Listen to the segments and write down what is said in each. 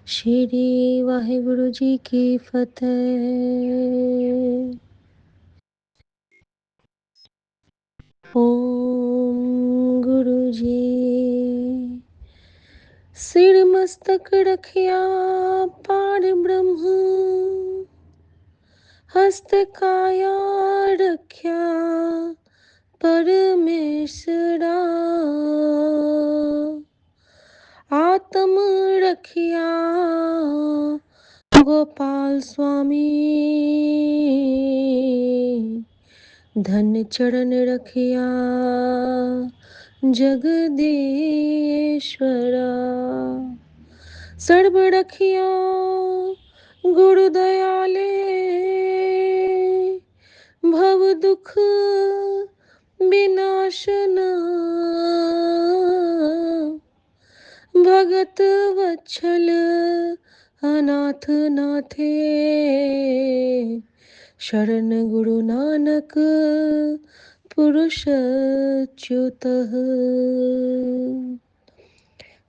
श्री वाहिगुरु जी की फतेह। ओम गुरु जी। सिर मस्तक रखिया पार ब्रह्म, हस्त काया रख्या परमेश्वरा। आत्म रखिया गोपाल स्वामी, धन चरण रखिया जगदीश्वरा। सर्ब रखिया गुरु दयाले, भव दुख विनाशना। भगत वत्सल अनाथ नाथे, शरण गुरु नानक पुरुषच्युतः।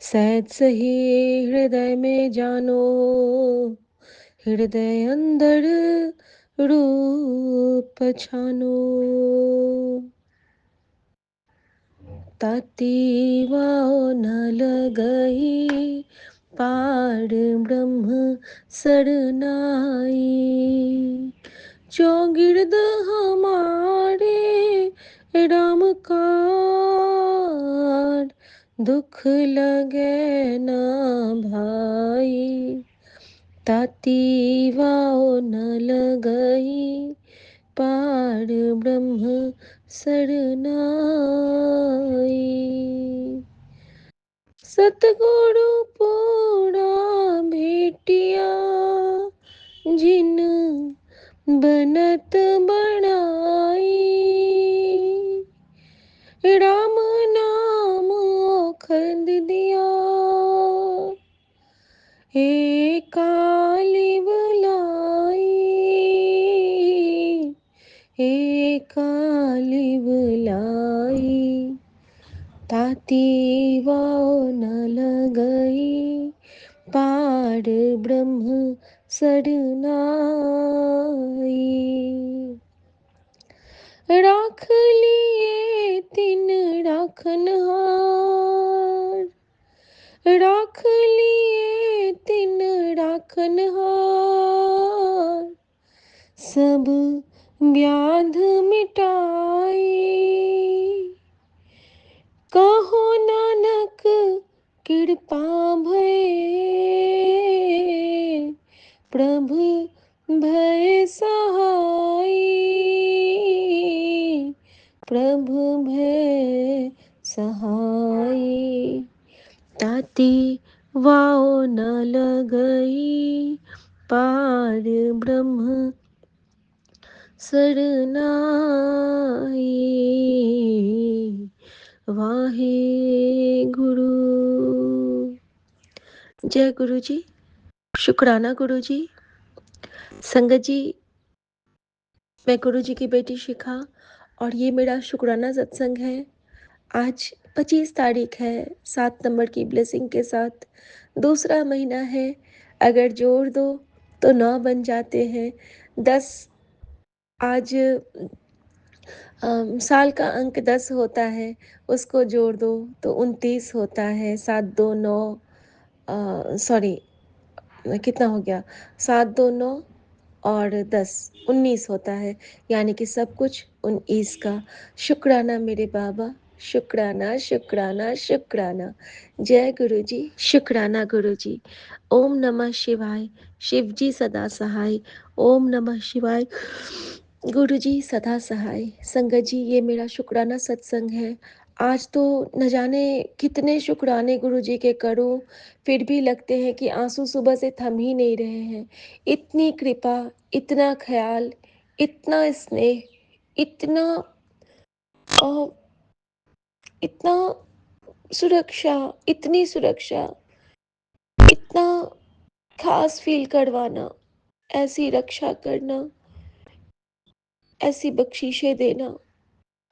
सहज सही हृदय में जानो, हृदय अंदर रूप छानो। ताती वाओ न लगई, पार ब्रह्म सरनाई। जो गिरद हमारे राम कार, दुख लगे ना भाई। ताती वाओ न लगई, पार ब्रह्म सरनाई। सतगुरु पूरा भेटिया, जिन बनत बनाई। राम नाम खंड दिया, हे काली बुलाई। हे काली बुलाई, ताती वाओ न लगई, पार ब्रह्म सरनाई। राख लिए तिन राखनहार, राख लिए तिन राखनहार। सब व्याध मिटाई, कहो नानक कृपा भय। प्रभु भय सहाय, प्रभु भय सहाय। ताती वाओ न लगई, पार ब्रह्म सरनाई। वाहे गुरु। जय गुरु जी। शुक्राना गुरु जी। संगत जी, मैं गुरु जी की बेटी शिखा और ये मेरा शुक्राना सत्संग है। आज 25 तारीख है, 7 नंबर की ब्लेसिंग के साथ। दूसरा महीना है, अगर जोड़ दो तो 9 बन जाते हैं। 10 आज साल का अंक 10 होता है, उसको जोड़ दो तो 29 होता है। 7 2 9 सॉरी कितना हो गया, 7 2 9 और 10 19 होता है, यानी कि सब कुछ 19 का। शुक्राना मेरे बाबा, शुक्राना शुक्राना शुक्राना। जय गुरु जी। शुक्राना गुरु जी। ओम नमः शिवाय। शिव जी सदा सहाय। ओम नमः शिवाय। गुरु जी सदा सहाय। संगत जी, ये मेरा शुक्राना सत्संग है। आज तो न जाने कितने शुक्राने गुरु जी के करूं, फिर भी लगते हैं कि आंसू सुबह से थम ही नहीं रहे हैं। इतनी कृपा, इतना ख्याल, इतना स्नेह, इतना अ, इतना सुरक्षा, इतनी सुरक्षा, इतना खास फील करवाना, ऐसी रक्षा करना, ऐसी बख्शीशें देना,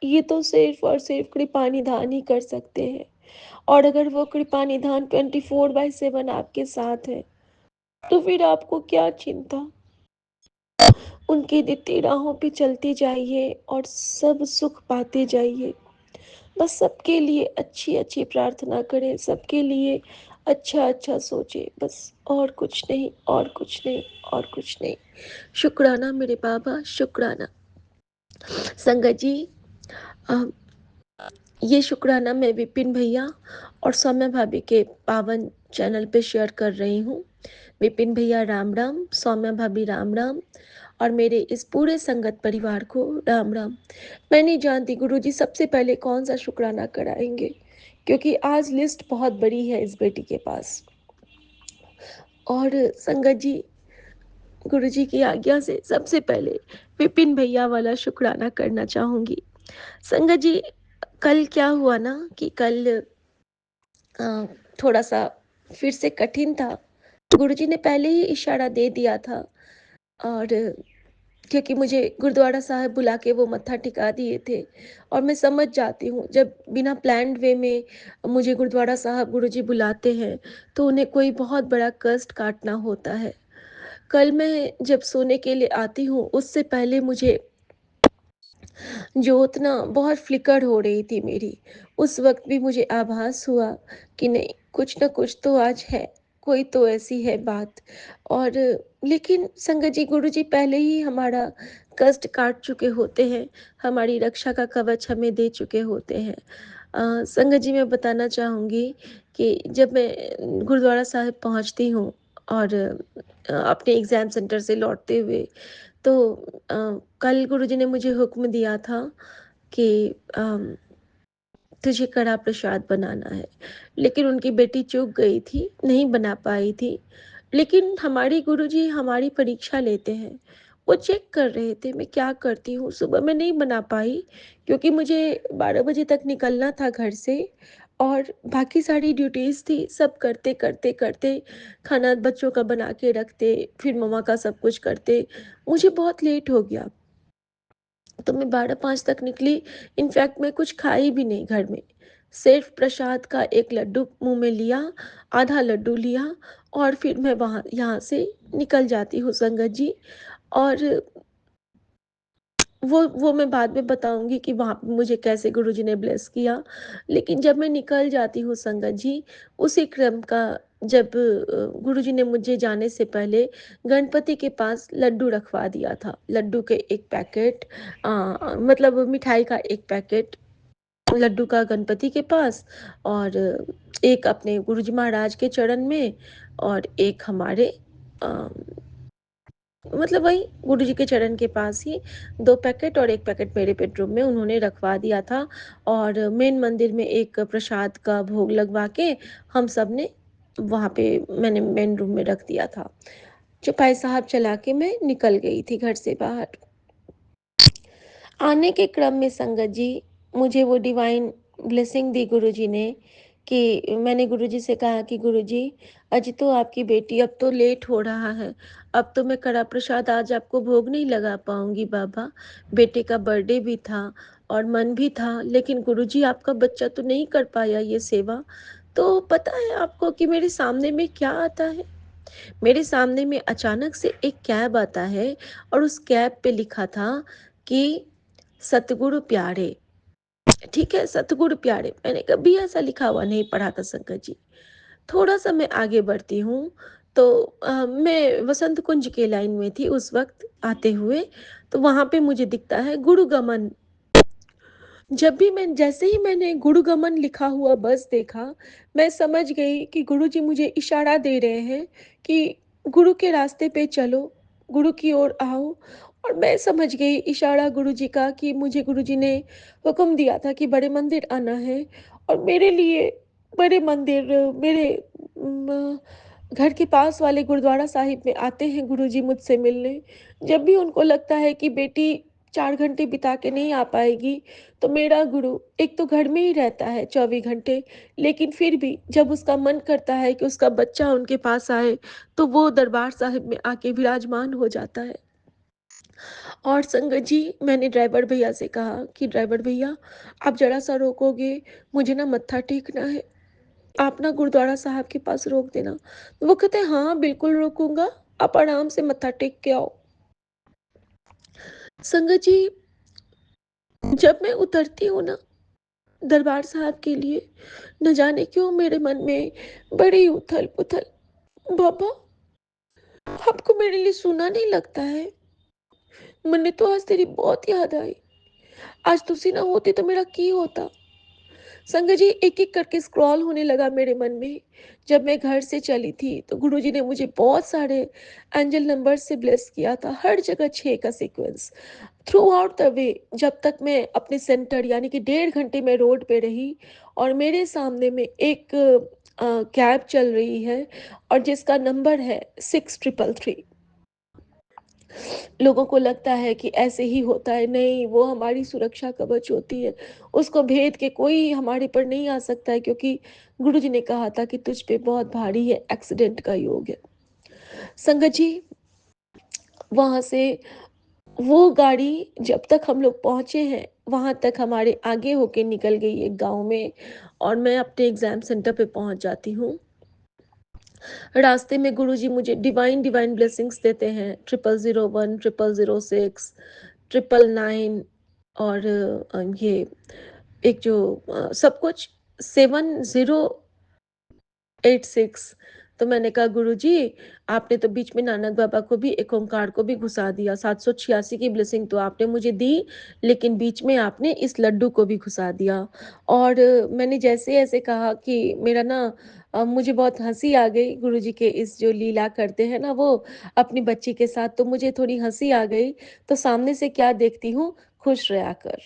ये तो सिर्फ और सिर्फ कृपा निधान ही कर सकते हैं। और अगर वो कृपा निधान 24/7 आपके साथ है तो फिर आपको क्या चिंता? उनकी दित्ती राहों पे चलते जाइए और सब सुख पाते जाइए। बस सबके लिए अच्छी-अच्छी प्रार्थना करें, सबके लिए अच्छा-अच्छा सोचें, बस और कुछ नहीं, और कुछ नहीं, और कुछ नहीं। शुक्राना मेरे बाबा, शुक्राना। संगत जी, अ, ये शुक्राना मैं विपिन भैया और सौम्या भाभी के पावन चैनल पे शेयर कर रही हूँ। विपिन भैया राम राम, सौम्या भाभी राम राम और मेरे इस पूरे संगत परिवार को राम राम। मैं नहीं जानती गुरुजी सबसे पहले कौन-सा शुक्राना कराएँगे, क्योंकि आज लिस्ट बहुत बड़ी है इस बेटी के पास। और संगत जी, गुरुजी की आज्ञा से सबसे पहले विपिन भैया वाला शुक्राना करना चाहूँगी। संगत जी, कल क्या हुआ ना कि कल अ, थोड़ा-सा फिर से कठिन था। गुरुजी ने पहले ही इशारा दे दिया था और क्योंकि मुझे गुरुद्वारा साहिब बुला के वो मत्था टिका दिए थे और मैं समझ जाती हूँ जब बिना प्लान्ड वे में मुझे गुरुद्वारा साहिब गुरुजी बुलाते हैं तो उन्हें कोई बहुत बड़ा कष्ट काटना होता है। कल मैं जब सोने के लिए आती हूँ उससे पहले मुझे जोत ना बहुत फ्लिकर हो रही थी मेरी। उस वक़्त भी मुझे आभास हुआ कि नहीं, कुछ न कुछ तो आज है, कोई तो ऐसी है बात। और लेकिन संगत जी, गुरुजी पहले ही हमारा कष्ट काट चुके होते हैं, हमारी रक्षा का कवच हमें दे चुके होते हैं। संगत जी, मैं बताना चाहूँगी कि जब मैं गुरुद्वारा साहिब पहुँचती हूँ और अपने एग्ज़ाम सेंटर से लौटते हुए तो अ, कल गुरुजी ने मुझे हुक्म दिया था कि अम, तुझे कड़ा प्रसाद बनाना है। लेकिन उनकी बेटी चूक गई थी, नहीं बना पाई थी। लेकिन हमारे गुरुजी हमारी परीक्षा लेते हैं। वो चेक कर रहे थे मैं क्या करती हूँ। सुबह मैं नहीं बना पाई क्योंकि मुझे 12 बजे तक निकलना था घर से और बाकी सारी ड्यूटीज़ थी। सब करते खाना बच्चों का बना के रखते, फिर मम्मा का सब कुछ करते, मुझे बहुत लेट हो गया। तो मैं 12-5 तक निकली, इनफैक्ट मैं कुछ खाई भी नहीं घर में। सिर्फ़ प्रसाद का एक लड्डू मुँह में लिया, आधा लड्डू लिया और फिर मैं वहाँ यहाँ से निकल जाती हूँ संगत जी। और वो मैं बाद में बताऊँगी कि वहाँ पे मुझे कैसे गुरुजी ने ब्लेस किया। लेकिन जब मैं निकल जाती हूँ संगत जी, उसी क्रम का जब गुरुजी ने मुझे जाने से पहले गणपति के पास लड्डू रखवा दिया था। लड्डू के 1 पैकेट मतलब मिठाई का 1 पैकेट लड्डू का गणपति के पास और एक अपने गुरुजी महाराज के चरण में और एक हमारे अ मतलब वही गुरुजी के चरण के पास ही 2 पैकेट और 1 पैकेट मेरे बेडरूम में उन्होंने रखवा दिया था और मेन मंदिर में एक प्रसाद का भोग लगवा के हम सब ने वहाँ पे मैंने मेन रूम में रख दिया था। चौपाई साहब चला के मैं निकल गई थी घर से बाहर। आने के क्रम में संगत जी, मुझे वो डिवाइन ब्लेसिंग दी गुरुजी ने कि मैंने गुरुजी से कहा कि गुरुजी, अजी तो आपकी बेटी अब तो लेट हो रहा है, अब तो मैं कड़ा प्रसाद आज आपको भोग नहीं लगा पाऊंगी बाबा। बेटे का बर्थडे भी था और मन भी था, लेकिन गुरुजी आपका बच्चा तो नहीं कर पाया ये सेवा। तो पता है आपको कि मेरे सामने में क्या आता है? मेरे सामने में अचानक से एक कैब आता है और उस कैब पे लिखा था कि सतगुरु प्यारे। ठीक है, सतगुरु प्यारे, मैंने कभी ऐसा लिखा हुआ नहीं पढ़ा था संगत जी। थोड़ा सा मैं आगे बढ़ती हूँ तो मैं वसंत कुंज के लाइन में थी उस वक्त आते हुए, तो वहां पे मुझे दिखता है गुरुगमन। जब भी मैं जैसे ही मैंने गुरुगमन लिखा हुआ बस देखा, मैं समझ गई कि गुरुजी मुझे इशारा दे रहे हैं कि गुरु के रास्ते पे चलो, गुरु की ओर आओ। और मैं समझ गई इशारा गुरुजी का कि मुझे गुरुजी ने हुक्म दिया था कि बड़े मंदिर आना है और मेरे लिए बड़े मंदिर मेरे म घर के पास वाले गुरुद्वारा साहिब में आते हैं गुरुजी मुझसे मिलने। जब भी उनको लगता है कि बेटी 4 घंटे बिता के नहीं आ पाएगी, तो मेरा गुरु एक तो घर में ही रहता है 24 घंटे, लेकिन फिर भी जब उसका मन करता है कि उसका बच्चा उनके पास आए, तो वो दरबार साहिब में आके विराजमान हो जाता है। और संगत जी, मैंने ड्राइवर भैया से कहा कि ड्राइवर भैया, आप ज़रा-सा रोकोगे? मुझे ना मत्था टेकना है। आप ना गुरुद्वारा साहब के पास रोक देना। तो वो कहते हैं, हाँ, बिल्कुल रोकूँगा, आप आराम से मत्था टेक के आओ। संगत जी, जब मैं उतरती हूँ ना दरबार साहब के लिए, न जाने क्यों मेरे मन में बड़ी उथल-पुथल। बाबा, आपको मेरे लिए सूना नहीं लगता है? मैंने तो आज तेरी बहुत याद आई। आज तुसी ना होती तो मेरा की होता? संगत जी, एक-एक करके स्क्रॉल होने लगा मेरे मन में। जब मैं घर से चली थी, तो गुरुजी ने मुझे बहुत सारे एंजल नंबर से ब्लेस किया था, हर जगह 6 का sequence. Through out the way, जब तक मैं अपने सेंटर यानी कि 1.5 घंटे मैं रोड पे रही और मेरे सामने में एक कैब चल रही है और जिसका नंबर है 6333। लोगों को लगता है कि ऐसे ही होता है, नहीं, वो हमारी सुरक्षा कवच होती है। उसको भेद के कोई हमारे पर नहीं आ सकता है, क्योंकि गुरुजी ने कहा था कि तुझ पे बहुत भारी है, एक्सीडेंट का योग है। संगत जी, वहाँ से वो गाड़ी जब तक हम लोग पहुँचे हैं, वहाँ तक हमारे आगे होके निकल गई एक गाँव में, और मैं अपने एग्ज़ाम सेंटर पे पहुँच जाती हूँ। रास्ते में गुरुजी मुझे डिवाइन डिवाइन ब्लेसिंग्स देते हैं, 0001, 0006, 999, और ये एक जो सब कुछ 7086। तो मैंने कहा, गुरुजी, आपने तो बीच में नानक बाबा को भी, एक ओंकार को भी घुसा दिया। 786 की ब्लेसिंग तो आपने मुझे दी, लेकिन बीच में आपने इस लड्डू को भी घुसा दिया। और मैंने जैसे ऐसे कहा कि मेरा ना मुझे बहुत हंसी आ गई, गुरुजी के इस जो लीला करते हैं ना वो अपनी बच्ची के साथ, तो मुझे थोड़ी हंसी आ गई। तो सामने से क्या देखती हूँ, खुश रहा कर,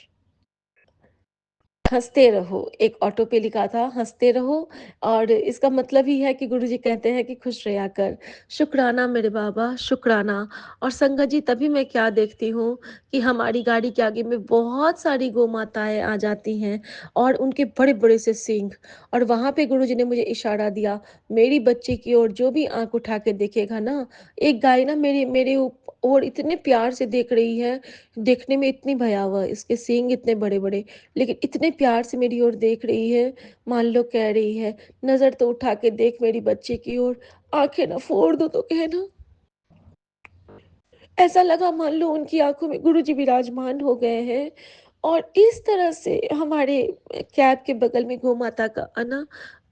हँसते रहो, एक ऑटो पे लिखा था, हँसते रहो। और इसका मतलब ही है कि गुरुजी कहते हैं कि खुश रहा कर। शुक्राना मेरे बाबा, शुक्राना। और संगत जी, तभी मैं क्या देखती हूँ कि हमारी गाड़ी के आगे में बहुत सारी गौ माताएँ आ जाती हैं और उनके बड़े-बड़े से सींग, और वहाँ पे गुरुजी ने मुझे इशारा दिया, मेरी बच्ची की ओर जो भी आँख उठा के देखेगा ना, एक गाय ना मेरे मेरे ओर इतने प्यार से देख रही है, देखने में इतनी भयावह, इसके सींग इतने बड़े-बड़े, लेकिन इतने प्यार से मेरी ओर देख रही है, मान लो कह रही है, नज़र तो उठा के देख मेरी बच्ची की ओर, आँखें ना फोड़ दूँ तो कहना। ऐसा लगा मान लो उनकी आँखों में गुरुजी विराजमान हो गए हैं। और इस तरह से हमारे कैब के बगल में गौ माता का आना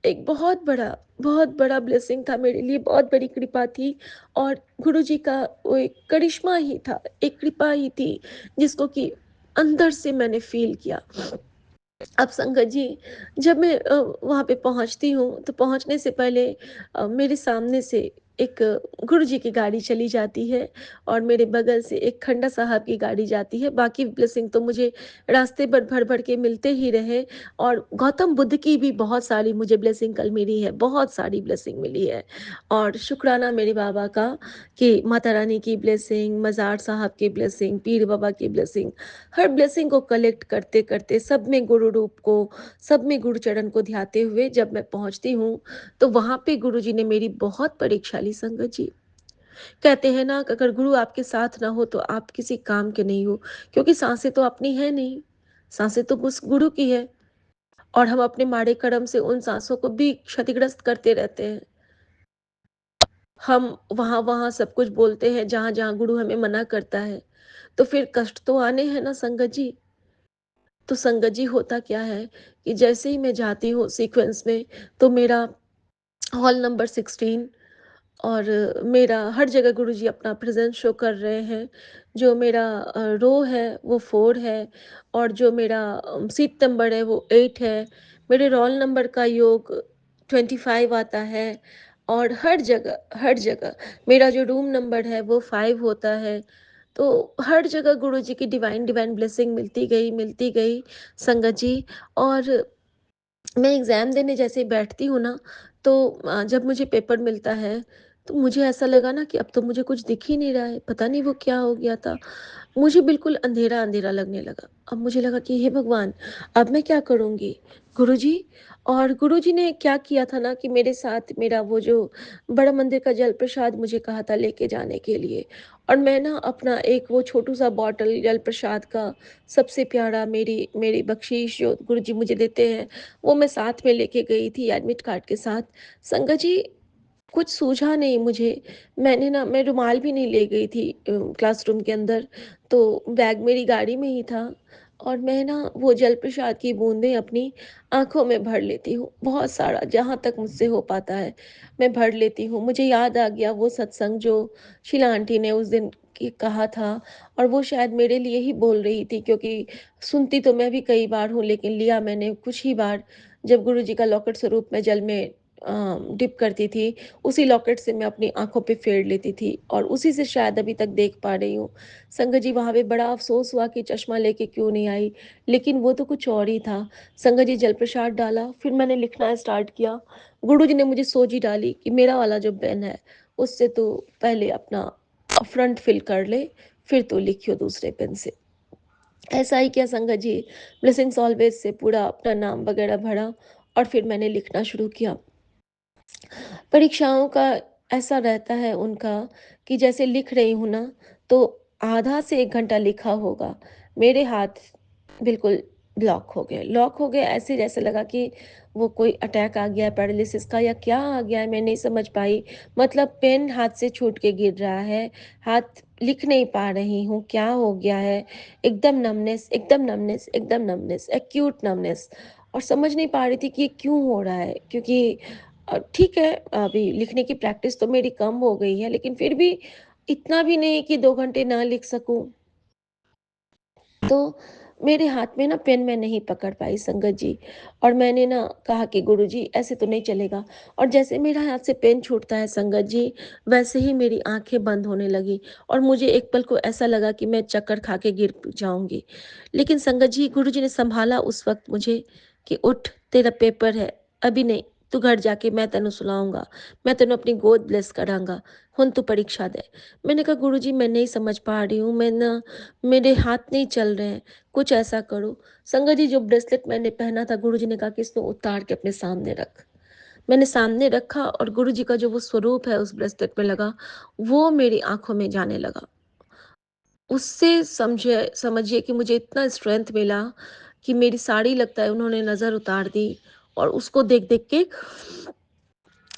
एक बहुत बड़ा ब्लेसिंग था मेरे लिए, बहुत बड़ी कृपा थी। और गुरुजी का वो एक करिश्मा ही था, एक कृपा ही थी, जिसको कि अंदर से मैंने फ़ील किया। अब संगत जी, जब मैं वहाँ पे पहुँचती हूँ, तो पहुँचने से पहले मेरे सामने से एक गुरुजी की गाड़ी चली जाती है और मेरे बगल से एक खंडा साहब की गाड़ी जाती है। बाकी ब्लेसिंग तो मुझे रास्ते भर भर-भर के मिलते ही रहे, और गौतम बुद्ध की भी बहुत सारी मुझे ब्लेसिंग कल मिली है, बहुत सारी ब्लेसिंग मिली है। और शुक्राना मेरे बाबा का कि माता रानी की ब्लेसिंग, मज़ार साहब की ब्लेसिंग, पीर बाबा की ब्लेसिंग, हर ब्लेसिंग को कलेक्ट करते-करते सब में गुरु रूप को, सब में गुरु चरण को ध्याते हुए जब मैं पहुँचती हूँ, तो वहाँ पे गुरुजी ने मेरी बहुत परीक्षा ली संगत जी। कहते हैं ना कि अगर गुरु आपके साथ ना हो तो आप किसी काम के नहीं हो, क्योंकि साँसें तो अपनी है नहीं, साँसें तो उस गुरु की है, और हम अपने माड़े कर्म से उन साँसों को भी क्षतिग्रस्त करते रहते हैं। हम वहाँ-वहाँ सब कुछ बोलते हैं जहाँ-जहाँ गुरु हमें मना करता है, तो फिर कष्ट तो आने हैं ना संगत जी। तो संगत जी, होता क्या है कि जैसे ही मैं जाती हूँ सीक्वेंस में, तो मेरा हॉल नंबर 16, और मेरा हर जगह गुरुजी अपना प्रेज़ेंस शो कर रहे हैं। जो मेरा रो है वो 4 है, और जो मेरा सीट नंबर है वो 8 है। मेरे रोल नंबर का योग 25 आता है, और हर जगह मेरा जो रूम नंबर है वो 5 होता है। तो हर जगह गुरुजी की डिवाइन डिवाइन ब्लेसिंग मिलती गई संगत जी। और मैं एग्ज़ाम देने जैसे बैठती हूँ ना, तो जब मुझे पेपर मिलता है, तो मुझे ऐसा लगा ना कि अब तो मुझे कुछ दिख ही नहीं रहा है, पता नहीं वो क्या हो गया था। मुझे बिल्कुल अंधेरा-अंधेरा लगने लगा। अब मुझे लगा कि हे भगवान! अब मैं क्या करूँगी? गुरुजी, और गुरुजी ने क्या किया था ना कि मेरे साथ मेरा वो जो बड़ा मंदिर का जल प्रसाद मुझे कहा था लेके जाने के लिए, और मैं ना अपना एक वो छोटू-सा बॉटल जल प्रसाद का, सबसे प्यारा, मेरी मेरी बख्शीश जो गुरुजी मुझे देते हैं, वो मैं साथ में लेके गई थी एडमिट कार्ड के साथ। संगत जी, कुछ सूझा नहीं मुझे। मैं रुमाल भी नहीं ले गई थी क्लासरूम के अंदर, तो बैग मेरी गाड़ी में ही था, और मैं ना वो जल प्रसाद की बूँदें अपनी आँखों में भर लेती हूँ, बहुत सारा, जहाँ तक मुझसे हो पाता है, मैं भर लेती हूँ। मुझे याद आ गया वो सत्संग जो शीला आंटी ने उस दिन की कहा था, और वो शायद मेरे लिए ही बोल रही थी, क्योंकि सुनती तो मैं भी कई बार हूँ, लेकिन लिया मैंने कुछ ही बार, जब गुरुजी का लॉकेट स्वरूप मैं जल में डिप करती थी, उसी लॉकेट से मैं अपनी आँखों पे फेर लेती थी, और उसी से शायद अभी तक देख पा रही हूँ। संगत जी, वहाँ पे बड़ा अफ़सोस हुआ कि चश्मा लेके क्यों नहीं आई, लेकिन वो तो कुछ और ही था। संगत जी, जल प्रसाद डाला, फिर मैंने लिखना स्टार्ट किया। गुरुजी ने मुझे सोझी डाली कि मेरा वाला जो पेन है, उससे तू पहले अपना फ्रंट फिल कर ले, फिर तू लिखियो दूसरे पेन से। ऐसा ही किया संगत जी, ब्लेसिंग्स ऑलवेज़ से पूरा अपना नाम वगैरह भरा, और फिर मैंने लिखना शुरू किया। परीक्षाओं का ऐसा रहता है उनका कि जैसे लिख रही हूँ ना, तो आधा से 1 घंटा लिखा होगा, मेरे हाथ बिल्कुल लॉक हो गए, ऐसे जैसे लगा कि वो कोई अटैक आ गया है पैरालिसिस का, या क्या आ गया है, मैं नहीं समझ पाई। मतलब पेन हाथ से छूट के गिर रहा है, हाथ लिख नहीं पा रही हूँ, क्या हो गया है? एकदम नमनेस, एकदम नमनेस, एकदम नमनेस, एक्यूट नमनेस, और समझ नहीं पा रही थी कि ये क्यों हो रहा है, क्योंकि ठीक है, अभी लिखने की प्रैक्टिस तो मेरी कम हो गई है, लेकिन फिर भी इतना भी नहीं कि 2 घंटे ना लिख सकूँ। तो मेरे हाथ में ना पेन मैं नहीं पकड़ पाई संगत जी, और मैंने ना कहा कि गुरुजी, ऐसे तो नहीं चलेगा। और जैसे मेरा हाथ से पेन छूटता है संगत जी, वैसे ही मेरी आंखें बंद होने लगी, और मुझे एक पल को ऐसा लगा कि मैं चक्कर खा के गिर जाऊंगी। लेकिन संगत जी, गुरुजी ने संभाला उस वक्त मुझे कि उठ, तेरा पेपर है, अभी नहीं, तू घर जाके मैं तेन सुलाऊंगा, मैं तेन अपनी गोद ब्लेस करांगा, हुन तू परीक्षा दे। मैंने कहा गुरुजी, मैं नहीं समझ पा रही हूँ, मैं ना, मेरे हाथ नहीं चल रहे हैं, कुछ ऐसा करो। संगत जी, जो ब्रेसलेट मैंने पहना था, गुरुजी ने कहा कि इसको उतार के अपने सामने रख। मैंने सामने रखा, और गुरुजी का जो वो स्वरूप है उस ब्रेसलेट में लगा, वो मेरी आँखों में जाने लगा। उससे समझिए कि मुझे इतना स्ट्रेंथ मिला कि मेरी साड़ी लगता है उन्होंने नज़र उतार दी, और उसको देख-देख के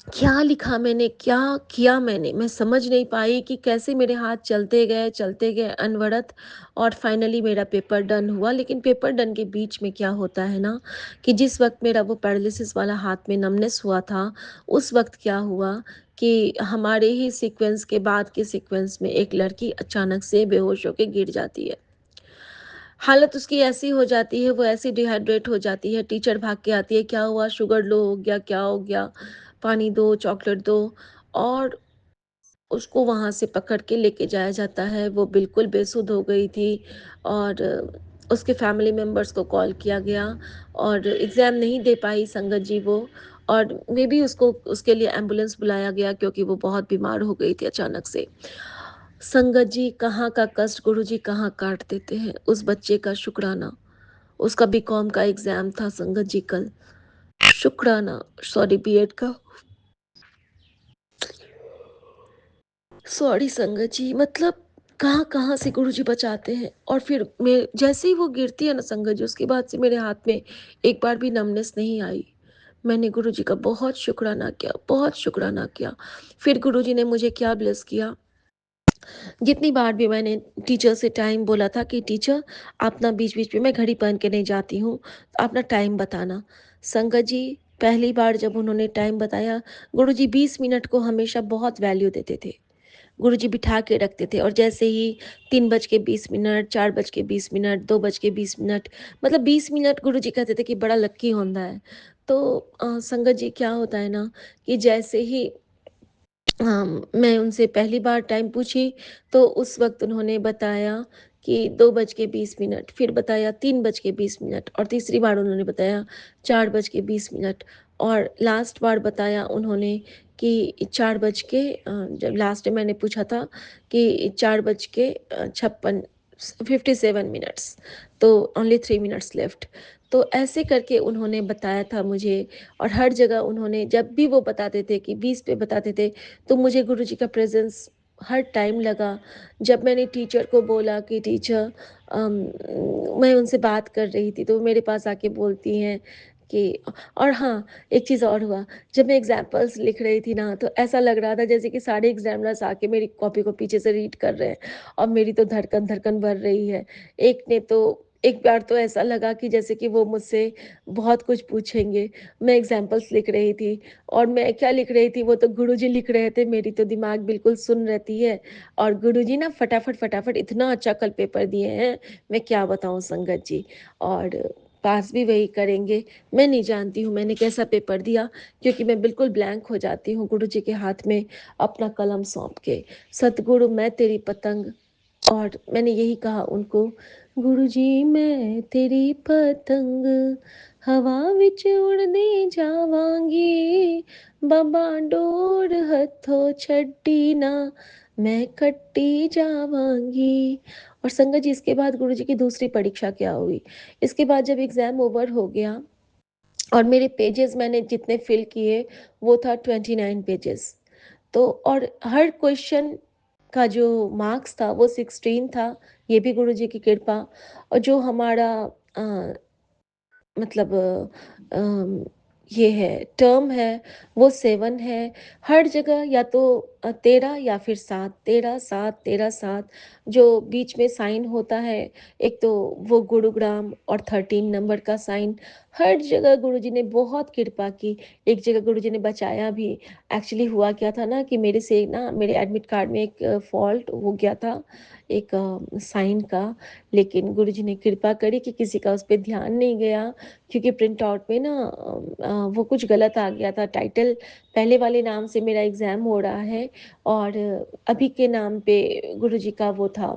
क्या लिखा मैंने, क्या किया मैंने, मैं समझ नहीं पाई कि कैसे मेरे हाथ चलते गए अनवरत, और फाइनली मेरा पेपर डन हुआ। लेकिन पेपर डन के बीच में क्या होता है ना, कि जिस वक़्त मेरा वो पैरालिसिस वाला हाथ में नमनेस हुआ था, उस वक़्त क्या हुआ कि हमारे ही सीक्वेंस के बाद के सीक्वेंस में एक लड़की अचानक से बेहोश होके गिर जाती है। हालत उसकी ऐसी हो जाती है, वो ऐसी डिहाइड्रेट हो जाती है, टीचर भाग के आती है, क्या हुआ, शुगर लो हो गया, क्या हो गया? पानी दो, चॉकलेट दो, और उसको वहाँ से पकड़ के लेके जाया जाता है। वो बिल्कुल बेसुध हो गई थी, और उसके फैमिली मेंबर्स को कॉल किया गया, और एग्ज़ाम नहीं दे पाई संगत जी वो, और मे बी उसको उसके लिए एम्बुलेंस बुलाया गया, क्योंकि वो बहुत बीमार हो गई थी अचानक से। संगत जी, कहाँ का कष्ट गुरुजी कहाँ काट देते हैं। उस बच्चे का शुक्राना, उसका बीकॉम का एग्ज़ाम था संगत जी कल, शुक्राना, सॉरी, बीएड का। सॉरी संगत जी, मतलब कहाँ-कहाँ से गुरुजी बचाते हैं। और फिर मैं जैसे ही वो गिरती है ना संगत जी, उसके बाद से मेरे हाथ में एक बार भी नमनेस नहीं आई। मैंने गुरुजी का बहुत शुक्राना किया, बहुत शुक्राना किया। फिर गुरुजी ने मुझे क्या ब्लेस किया, जितनी बार भी मैंने टीचर से टाइम बोला था कि टीचर, आप ना बीच-बीच में, मैं घड़ी पहन के नहीं जाती हूँ, तो आप ना टाइम बताना। संगत जी, पहली बार जब उन्होंने टाइम बताया, गुरुजी 20 मिनट को हमेशा बहुत वैल्यू देते थे। गुरुजी बिठा के रखते थे, और जैसे ही 3 बज के 20 मिनट, 4 बज के 20 मिनट, 2 बज के 20 मिनट, मतलब 20 मिनट गुरुजी कहते थे कि बड़ा लकी होंदा है। तो संगत जी, क्या होता है ना कि जैसे ही मैं उनसे पहली बार टाइम पूछी, तो उस वक़्त उन्होंने बताया कि 2 बज के 20 मिनट, फिर बताया 3 बज के 20 मिनट, और तीसरी बार उन्होंने बताया 4 बज के 20 मिनट, और लास्ट बार बताया उन्होंने कि 4 बज के जब लास्ट में मैंने पूछा था कि 4 बज के 56 57 मिनट्स, तो ओनली 3 मिनट्स लेफ्ट। तो ऐसे करके उन्होंने बताया था मुझे, और हर जगह उन्होंने जब भी वो बताते थे कि 20 पे बताते थे, तो मुझे गुरुजी का प्रेज़ेंस हर टाइम लगा। जब मैंने टीचर को बोला कि टीचर, अम, मैं उनसे बात कर रही थी, तो वो मेरे पास आके बोलती हैं कि, और हाँ, एक चीज़ और हुआ, जब मैं एग्ज़ाम्पल्स लिख रही थी ना, तो ऐसा लग रहा था जैसे कि सारे एग्ज़ामिनर्स आके मेरी कॉपी को पीछे से रीड कर रहे हैं, और मेरी तो धड़कन-धड़कन बढ़ रही है। एक ने तो एक बार तो ऐसा लगा कि जैसे कि वो मुझसे बहुत कुछ पूछेंगे। मैं एग्ज़ाम्पल्स लिख रही थी, और मैं क्या लिख रही थी, वो तो गुरुजी लिख रहे थे, मेरी तो दिमाग बिल्कुल सुन्न रहती है। और गुरुजी ना फटाफट इतना अच्छा कल पेपर दिए हैं, मैं क्या बताऊँ संगत जी। और पास भी वही करेंगे। मैं नहीं जानती हूँ मैंने कैसा पेपर दिया, क्योंकि मैं बिल्कुल ब्लैंक हो जाती हूँ गुरुजी के हाथ में अपना कलम सौंप के। सतगुरु मैं तेरी पतंग, और मैंने यही कहा उनको, गुरुजी मैं तेरी पतंग, हवा विच उड़ने जावांगी, बाबा डोर हथों छड्डी ना, मैं कट्टी जावांगी। और संगत जी, इसके बाद गुरुजी की दूसरी परीक्षा क्या हुई, इसके बाद जब एग्ज़ाम ओवर हो गया और मेरे पेजेज़ मैंने जितने फ़िल किए, वो था 29 पेजेज़। तो और हर क्वेश्चन का जो मार्क्स था वो 16 था, ये भी गुरुजी की कृपा। और जो हमारा अ, मतलब ये है टर्म है, वो 7 है। हर जगह या तो 13 या फिर 7, 13 7 13 7, जो बीच में साइन होता है, एक तो वो गुरुग्राम और 13 नंबर का साइन, हर जगह गुरुजी ने बहुत कृपा की। एक जगह गुरुजी ने बचाया भी। एक्चुअली हुआ क्या था ना कि मेरे से ना मेरे एडमिट कार्ड में एक फ़ॉल्ट हो गया था, एक साइन का। लेकिन गुरुजी ने कृपा करी कि किसी का उस पे ध्यान नहीं गया, क्योंकि प्रिंट आउट में ना वो कुछ गलत आ गया था। टाइटल पहले वाले नाम से मेरा एग्ज़ाम हो रहा है, और अभी के नाम पे गुरुजी का वो था,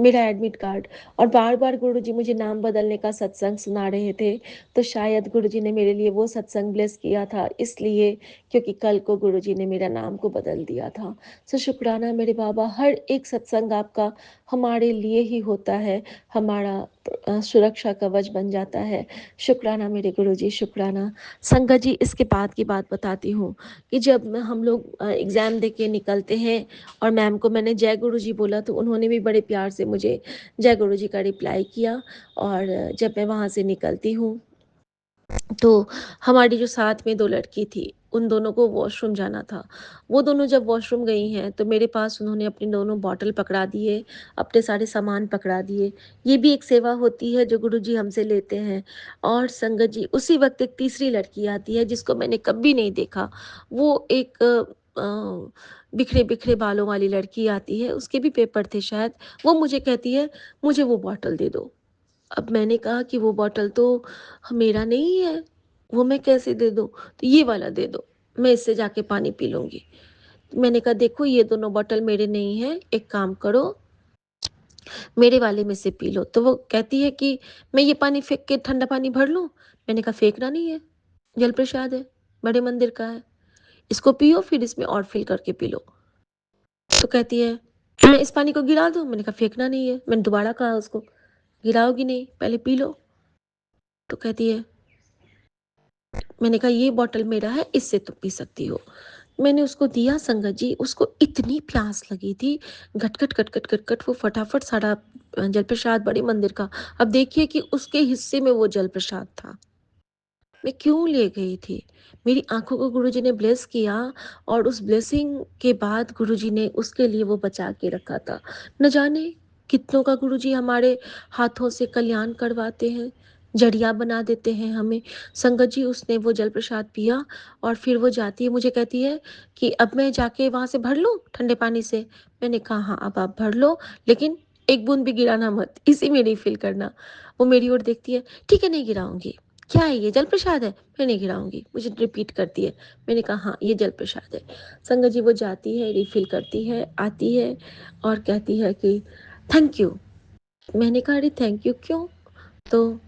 मेरा एडमिट कार्ड। और बार-बार गुरुजी मुझे नाम बदलने का सत्संग सुना रहे थे, तो शायद गुरुजी ने मेरे लिए वो सत्संग ब्लेस किया था इसलिए, क्योंकि कल को गुरुजी ने मेरा नाम को बदल दिया था। सो शुक्राना मेरे बाबा, हर एक सत्संग आपका हमारे लिए ही होता है, हमारा सुरक्षा कवच बन जाता है। शुक्राना मेरे गुरुजी, शुक्राना। संगत जी, इसके बाद की बात बताती हूँ कि जब हम लोग एग्ज़ाम दे के निकलते हैं, और मैम को मैंने जय गुरुजी बोला, तो उन्होंने भी बड़े प्यार से मुझे जय गुरुजी का रिप्लाई किया। और जब मैं वहाँ से निकलती हूँ, तो हमारी जो साथ में 2 लड़की थी, उन दोनों को वॉशरूम जाना था। वो दोनों जब वॉशरूम गई हैं, तो मेरे पास उन्होंने अपने दोनों बॉटल पकड़ा दिए, अपने सारे सामान पकड़ा दिए। ये भी एक सेवा होती है जो गुरुजी हमसे लेते हैं। और संगत जी, उसी वक़्त एक तीसरी लड़की आती है जिसको मैंने कभी नहीं देखा। वो एक बिखरे-बिखरे बालों वाली लड़की आती है, उसके भी पेपर थे शायद। वो मुझे कहती है, "मुझे वो बॉटल दे दो।" अब मैंने कहा कि वो बॉटल तो मेरा नहीं है, वो मैं कैसे दे दूँ? तो ये वाला दे दो, मैं इससे जाके पानी पी लूँगी। मैंने कहा देखो, ये दोनों बॉटल मेरे नहीं हैं, एक काम करो, मेरे वाले में से पी लो। तो वो कहती है कि मैं ये पानी फेंक के ठंडा पानी भर लूँ? मैंने कहा फेंकना नहीं है, जल प्रसाद है, बड़े मंदिर का है, इसको पियो फिर इसमें और फिल करके पी लो। तो कहती है मैं इस पानी को गिरा दूँ? मैंने कहा फेंकना नहीं है। मैंने दोबारा कहा उसको, गिराओगी नहीं, पहले पी लो। तो कहती है, मैंने कहा ये बॉटल मेरा है, इससे तुम पी सकती हो। मैंने उसको दिया संगत जी, उसको इतनी प्यास लगी थी, घट-घट, घट-घट, घट-घट वो फटाफट सारा जल प्रसाद बड़े मंदिर का। अब देखिए कि उसके हिस्से में वो जल प्रसाद था। मैं क्यों ले गई थी? मेरी आँखों को गुरुजी ने ब्लेस किया, और उस ब्लेसिंग के बाद गुरुजी ने उसके लिए वो बचा के रखा था। न जाने कितनों का गुरुजी हमारे हाथों से कल्याण करवाते हैं, जरिया बना देते हैं हमें। संगत जी, उसने वो जल प्रसाद पिया, और फिर वो जाती है, मुझे कहती है कि अब मैं जाके वहाँ से भर लूँ ठंडे पानी से? मैंने कहा हाँ, अब आप भर लो, लेकिन एक बूँद भी गिराना मत, इसी में रिफ़िल करना। वो मेरी ओर देखती है, ठीक है नहीं गिराऊँगी। क्या है ये, जल प्रसाद है? मैं नहीं गिराऊँगी। मुझे रिपीट करती है। मैंने कहा हाँ, ये जल प्रसाद है। संगत जी, वो जाती है, रिफ़िल करती है, आती है और कहती है कि थैंक यू। मैंने कहा अरे थैंक यू क्यों? तो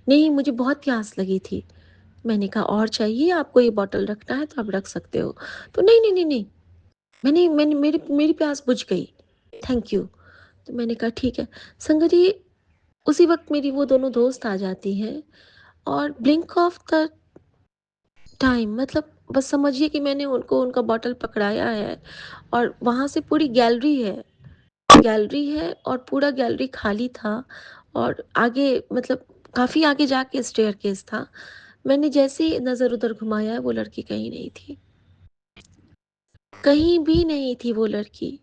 नहीं, मुझे बहुत प्यास लगी थी। मैंने कहा और चाहिए आपको, ये बॉटल रखना है तो आप रख सकते हो। तो नहीं, नहीं, नहीं, नहीं, मैंने मैंने मेरी मेरी प्यास बुझ गई। Thank you. तो मैंने कहा ठीक है। संगत जी, उसी वक़्त मेरी वो दोनों दोस्त आ जाती हैं और ब्लिंक ऑफ द टाइम, मतलब बस समझिए कि मैंने उनको उनका बॉटल पकड़ाया है और वहाँ से पूरी गैलरी है और पूरा गैलरी खाली था और आगे, मतलब काफ़ी आगे जाके स्टेयरकेस था। मैंने जैसे ही नज़र उधर घुमाया, वो लड़की कहीं नहीं थी, कहीं भी नहीं थी वो लड़की।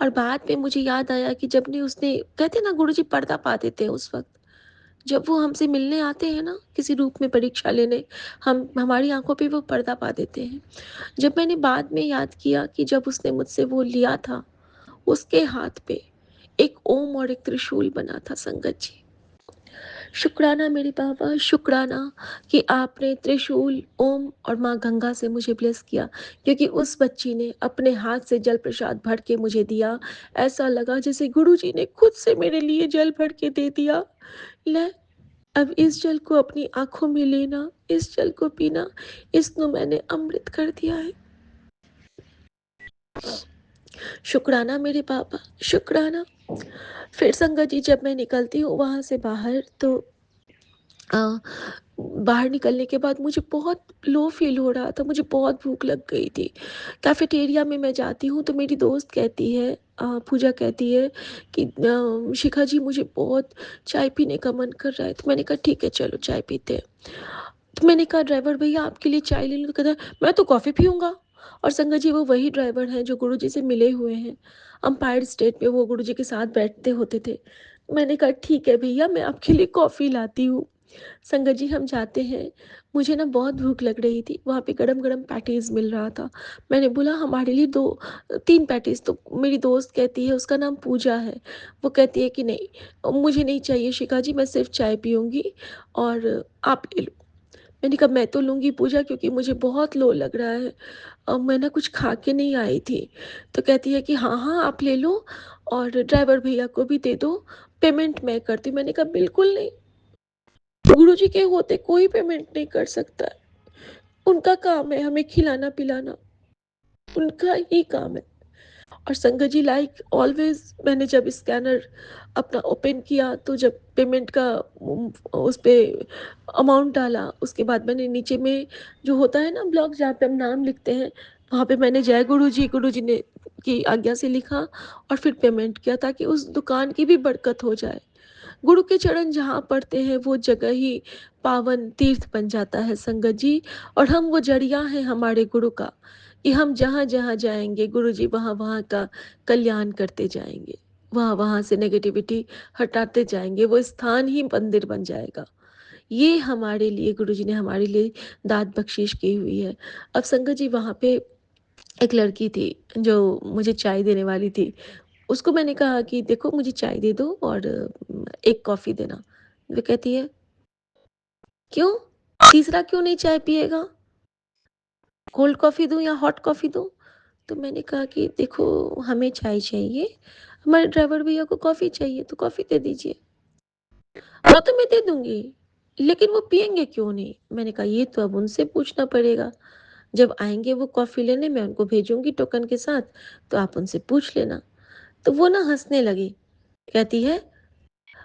और बाद में मुझे याद आया कि जब ने उसने, कहते हैं ना गुरुजी पर्दा पा देते हैं उस वक़्त, जब वो हमसे मिलने आते हैं ना किसी रूप में परीक्षा लेने, हम हमारी आँखों पे वो पर्दा पा देते हैं। जब मैंने बाद में याद किया कि जब उसने मुझसे वो लिया था, उसके हाथ पे एक ओम और एक त्रिशूल बना था संगत जी। शुक्राना मेरे बाबा, शुक्राना कि आपने त्रिशूल, ओम और माँ गंगा से मुझे ब्लेस किया, क्योंकि उस बच्ची ने अपने हाथ से जल प्रसाद भर के मुझे दिया। ऐसा लगा जैसे गुरुजी ने खुद से मेरे लिए जल भर के दे दिया। ले, अब इस जल को अपनी आँखों में लेना, इस जल को पीना, इसको मैंने अमृत कर दिया है। शुक्राना मेरे बाबा, शुक्राना। फिर संगत जी, जब मैं निकलती हूँ वहाँ से बाहर, तो अ, बाहर निकलने के बाद मुझे बहुत लो फ़ील हो रहा था, मुझे बहुत भूख लग गई थी। कैफ़ेटेरिया में मैं जाती हूँ तो मेरी दोस्त कहती है, पूजा कहती है कि शिखा जी, मुझे बहुत चाय पीने का मन कर रहा है। तो मैंने कहा ठीक है, चलो चाय पीते हैं। तो मैंने कहा ड्राइवर भैया आपके लिए चाय ले लूँ? तो कहता है मैं तो कॉफ़ी पीऊँगा। और संगत जी, वो वही ड्राइवर हैं जो गुरुजी से मिले हुए हैं। एम्पायर स्टेट में वो गुरुजी के साथ बैठते होते थे। मैंने कहा ठीक है भैया, मैं आपके लिए कॉफ़ी लाती हूँ। संगत जी, हम जाते हैं। मुझे ना बहुत भूख लग रही थी, वहाँ पे गरम-गरम पैटीज़ मिल रहा था। मैंने बोला हमारे लिए 3 पैटीज़। तो मेरी दोस्त कहती है, उसका नाम पूजा है, वो कहती है कि नहीं, मुझे नहीं चाहिए शिखा जी, मैं सिर्फ़ चाय पीऊँगी और आप ले लो। मैंने कहा मैं तो लूँगी पूजा, क्योंकि मुझे बहुत लो लग रहा है। मैं ना कुछ खा के नहीं आई थी। तो कहती है कि हाँ, हाँ आप ले लो और ड्राइवर भैया को भी दे दो, पेमेंट मैं करती हूँ। मैंने कहा बिल्कुल नहीं, गुरुजी के होते कोई पेमेंट नहीं कर सकता है। उनका काम है हमें खिलाना-पिलाना, उनका ही काम है। और संगत जी, लाइक ऑलवेज़, मैंने जब स्कैनर अपना ओपन किया, तो जब पेमेंट का उस पे अमाउंट डाला, उसके बाद मैंने नीचे में जो होता है ना ब्लॉक जहाँ पे हम नाम लिखते हैं, वहाँ पे मैंने जय गुरुजी ने की आज्ञा से लिखा और फिर पेमेंट किया, ताकि उस दुकान की भी बरकत हो जाए। गुरु के चरण जहाँ पड़ते हैं वो जगह ही पावन तीर्थ बन जाता है संगत जी। और हम वो जरिया हैं हमारे गुरु का, कि हम जहाँ जहाँ जाएंगे गुरु जी वहाँ वहाँ का कल्याण करते जाएंगे, वहाँ वहाँ से नेगेटिविटी हटाते जाएंगे, वो स्थान ही मंदिर बन जाएगा। ये हमारे लिए गुरु जी ने हमारे लिए दात बख्शिश की हुई है। अब संगत जी, वहाँ पे एक लड़की थी जो मुझे चाय देने वाली थी। उसको मैंने कहा कि देखो मुझे चाय दे दो और एक कॉफ़ी देना। वो कहती है क्यों? तीसरा क्यों नहीं चाय पिएगा? कोल्ड कॉफ़ी दूँ या हॉट कॉफ़ी दूँ? तो मैंने कहा कि देखो हमें चाय चाहिए, हमारे ड्राइवर भैया को कॉफ़ी चाहिए, तो कॉफ़ी दे दीजिए। वो तो मैं दे दूँगी, लेकिन वो पिएँगे क्यों नहीं? मैंने कहा ये तो अब उनसे पूछना पड़ेगा। जब आएँगे वो कॉफ़ी लेने, मैं उनको भेजूँगी टोकन के साथ, तो आप उनसे पूछ लेना। तो वो ना हँसने लगी, कहती है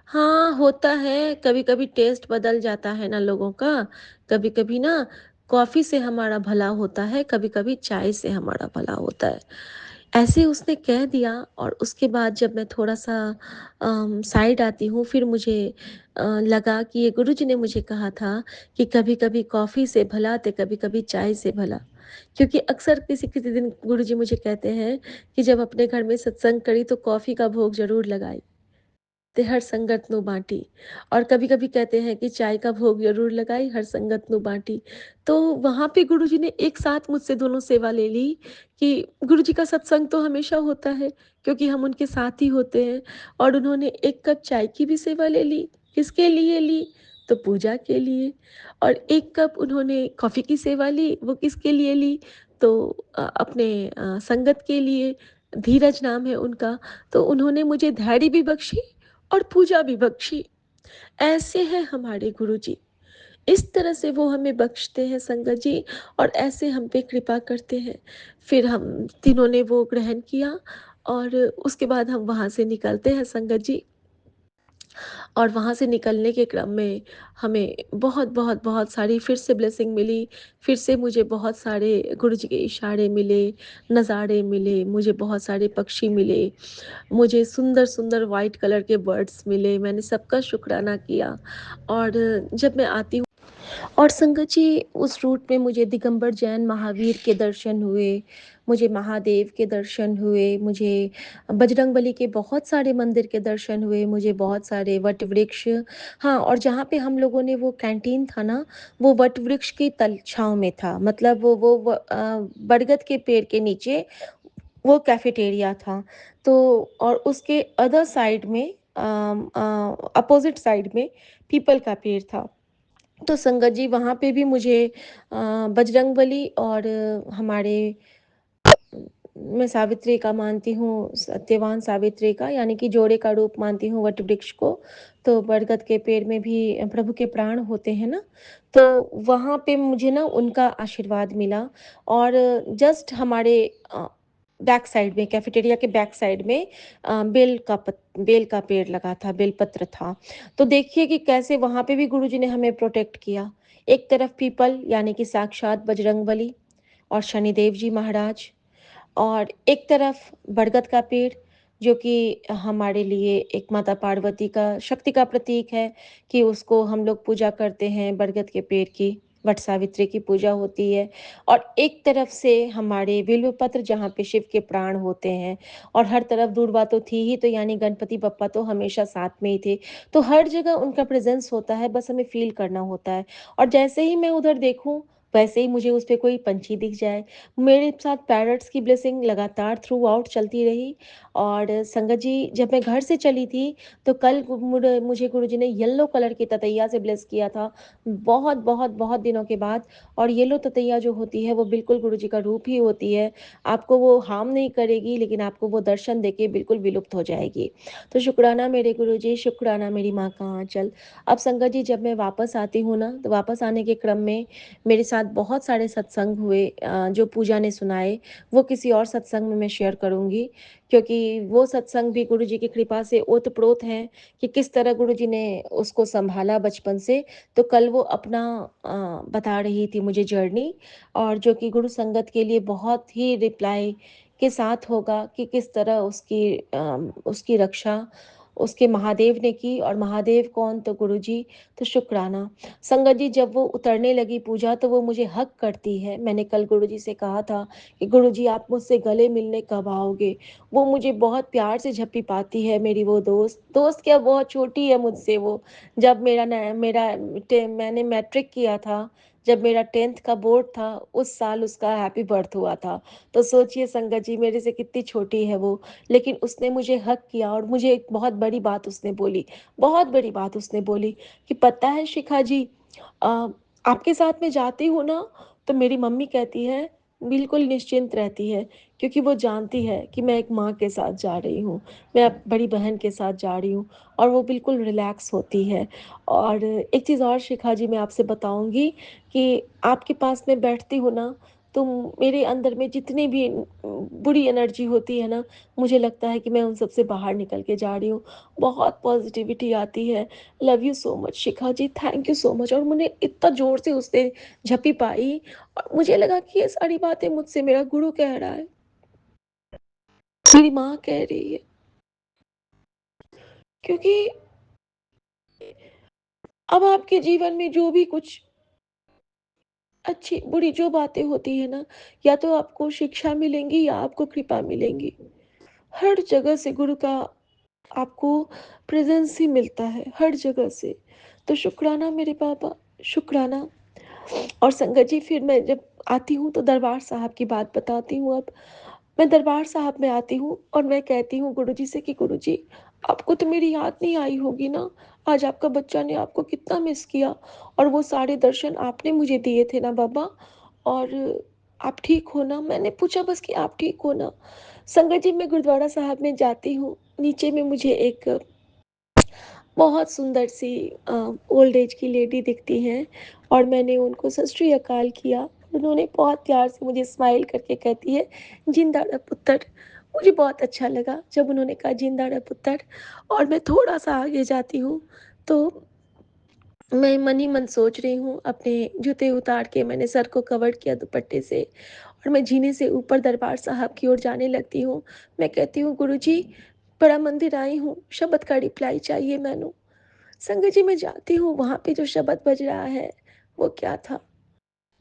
हाँ, होता है, कभी-कभी टेस्ट बदल जाता है ना लोगों का, कभी-कभी ना कॉफ़ी से हमारा भला होता है, कभी-कभी चाय से हमारा भला होता है। ऐसे उसने कह दिया और उसके बाद जब मैं थोड़ा-सा साइड आती हूँ, फिर मुझे लगा कि ये गुरुजी ने मुझे कहा था कि कभी-कभी कॉफ़ी से भला तो कभी-कभी चाय से भला। क्योंकि अक्सर किसी-किसी दिन गुरुजी मुझे कहते हैं कि जब अपने घर में सत्संग करी तो कॉफ़ी का भोग ज़रूर लगाई। ते हर संगत नु बाँटी। और कभी-कभी कहते हैं कि चाय का भोग ज़रूर लगाई, हर संगत नु बाँटी। तो वहाँ पे गुरुजी ने एक साथ मुझसे दोनों सेवा ले ली कि गुरुजी का सत्संग तो हमेशा होता है, क्योंकि हम उनके साथ ही होते हैं। और उन्होंने 1 कप चाय की भी सेवा ले ली। किसके लिए ली? तो पूजा के लिए। और 1 कप उन्होंने कॉफ़ी की सेवा ली, वो किसके लिए ली? तो अपने संगत के लिए। धीरज नाम है उनका। तो उन्होंने मुझे धैर्य भी बख्शी और पूजा भी बख्शी। ऐसे हैं हमारे गुरुजी। इस तरह से वो हमें बख्शते हैं संगत जी और ऐसे हम पे कृपा करते हैं। फिर हम तीनों ने वो ग्रहण किया और उसके बाद हम वहाँ से निकलते हैं संगत जी। और वहाँ से निकलने के क्रम में हमें बहुत सारी फिर से ब्लेसिंग मिली। फिर से मुझे बहुत सारे गुरुजी के इशारे मिले, नज़ारे मिले, मुझे बहुत सारे पक्षी मिले, मुझे सुंदर-सुंदर व्हाइट कलर के बर्ड्स मिले। मैंने सबका शुक्राना किया। और जब मैं आती हूँ और संगत जी, उस रूट में मुझे दिगंबर जैन महावीर के दर्शन हुए, मुझे महादेव के दर्शन हुए, मुझे बजरंगबली के बहुत सारे मंदिर के दर्शन हुए, मुझे बहुत सारे वट वृक्ष। हाँ, और जहाँ पे हम लोगों ने वो कैंटीन था ना, वो वट वृक्ष की तल छाँव में था। मतलब बरगद के पेड़ के नीचे वो कैफेटेरिया था। तो और उसके अदर साइड में अपोज़िट साइड में पीपल का पेड़ था। तो संगत जी, वहाँ पे भी मुझे बजरंगबली और हमारे मैं सावित्री का मानती हूँ, सत्यवान सावित्री का, यानी कि जोड़े का रूप मानती हूँ वट वृक्ष को। तो बरगद के पेड़ में भी प्रभु के प्राण होते हैं ना, तो वहाँ पे मुझे ना उनका आशीर्वाद मिला। और जस्ट हमारे बैक साइड में, कैफेटेरिया के बैक साइड में बेल का पेड़ लगा था, बेलपत्र था। तो देखिए कि कैसे वहाँ पे भी गुरुजी ने हमें प्रोटेक्ट किया। एक तरफ पीपल यानी कि साक्षात बजरंगबली और शनिदेव जी महाराज, और एक तरफ बरगद का पेड़, जो कि हमारे लिए एक माता पार्वती का शक्ति का प्रतीक है, कि उसको हम लोग पूजा करते हैं, बरगद के पेड़ की, वट सावित्री की पूजा होती है। और एक तरफ से हमारे बिल्व पत्र, जहाँ पे शिव के प्राण होते हैं। और हर तरफ दूर्वा तो थी ही, तो यानी गणपति बप्पा तो हमेशा साथ में ही थे। तो हर जगह उनका प्रेजेंस होता है, बस हमें फील करना होता है। और जैसे ही मैं उधर देखूं, वैसे ही मुझे उस पे कोई पंछी दिख जाए। मेरे साथ पैरट्स की ब्लेसिंग लगातार थ्रू आउट चलती रही। और संगत जी, जब मैं घर से चली थी, तो कल मुझे गुरुजी ने येलो कलर की ततैया से ब्लेस किया था, बहुत दिनों के बाद। और येलो ततैया जो होती है, वो बिल्कुल गुरुजी का रूप ही होती है। आपको वो हार्म नहीं करेगी, लेकिन आपको वो दर्शन देके बिल्कुल विलुप्त हो जाएगी। तो शुक्राना मेरे गुरुजी, शुक्राना मेरी माँ का आंचल। अब संगत जी, जब मैं वापस आती हूँ ना, तो वापस आने के क्रम में मेरे साथ बहुत सारे सत्संग हुए, जो पूजा ने सुनाए। वो किसी और सत्संग में मैं शेयर करूँगी, क्योंकि वो सत्संग भी गुरुजी की कृपा से ओतप्रोत हैं, कि किस तरह गुरुजी ने उसको सँभाला बचपन से। तो कल वो अपना बता रही थी मुझे जर्नी, और जो कि गुरु संगत के लिए बहुत ही रिप्लाई के साथ होगा, कि किस तरह उसकी रक्षा उसके महादेव ने की। और महादेव कौन? तो गुरुजी। तो शुक्राना। संगत जी, जब वो उतरने लगी पूजा, तो वो मुझे हग करती है। मैंने कल गुरुजी से कहा था कि गुरुजी, आप मुझसे गले मिलने कब आओगे? वो मुझे बहुत प्यार से झप्पी पाती है, मेरी वो दोस्त। दोस्त क्या, बहुत छोटी है मुझसे वो। जब मैंने मैट्रिक किया था, जब मेरा 10th का बोर्ड था, उस साल उसका हैप्पी बर्थ हुआ था। तो सोचिए संगत जी, मेरे से कितनी छोटी है वो। लेकिन उसने मुझे हग किया, और मुझे एक बहुत बड़ी बात उसने बोली, बहुत बड़ी बात उसने बोली, कि पता है शिखा जी, अ, आपके साथ में जाती हूँ ना, तो मेरी मम्मी कहती है बिल्कुल निश्चिंत रहती है, क्योंकि वो जानती है कि मैं एक माँ के साथ जा रही हूँ, मैं बड़ी बहन के साथ जा रही हूँ। और वो बिल्कुल रिलैक्स होती है। और एक चीज़ और शिखा जी, मैं आपसे बताऊंगी, कि आपके पास में बैठती हूँ ना, तो मेरे अंदर में जितनी भी बुरी एनर्जी होती है ना, मुझे लगता है कि मैं उन सब से बाहर निकल के जा रही हूँ। बहुत पॉजिटिविटी आती है। Love you so much Shikha ji, thank you so much. और मुझे इतना ज़ोर से उसने झपी पाई, और मुझे लगा कि ये सारी बातें मुझसे मेरा गुरु कह रहा है, मेरी माँ कह रही है। क्योंकि अब आपके जीवन में जो भी कुछ अच्छी बुरी जो बातें होती है ना, या तो आपको शिक्षा मिलेंगी या आपको कृपा मिलेंगी। हर जगह से गुरु का आपको प्रेजेंस ही मिलता है, हर जगह से। तो शुक्राना मेरे बाबा, शुक्राना। और संगत जी, फिर मैं जब आती हूँ, तो दरबार साहब की बात बताती हूँ अब। मैं दरबार साहब में आती हूँ, और मैं कहती हूँ गुरुजी से कि गुरुजी, आपको तो मेरी याद नहीं आई होगी ना? आज आपका बच्चा ने आपको कितना मिस किया, और वो सारे दर्शन आपने मुझे दिए थे ना बाबा। और आप ठीक हो ना? मैंने पूछा बस कि आप ठीक हो ना? संगत जी, मैं गुरुद्वारा साहब में जाती हूँ, नीचे में मुझे एक बहुत सुंदर सी ओल्ड एज की लेडी दिखती हैं, और मैंने उनको सत श्री अकाल किया। उन्होंने बहुत प्यार से मुझे स्माइल करके कहती है, जिंदा रह पुत्र। मुझे बहुत अच्छा लगा जब उन्होंने कहा जिंदा रह पुत्र। और मैं थोड़ा-सा आगे जाती हूँ, तो मैं मन ही मन सोच रही हूँ, अपने जूते उतार के मैंने सर को कवर किया दुपट्टे से और मैं जीने से ऊपर दरबार साहब की ओर जाने लगती हूँ। मैं कहती हूँ, गुरुजी, बड़ा मंदिर आई हूँ, शब्द का रिप्लाई चाहिए मैनू। संगत जी, मैं जाती हूँ, वहाँ पे जो शब्द बज रहा है, वो क्या था?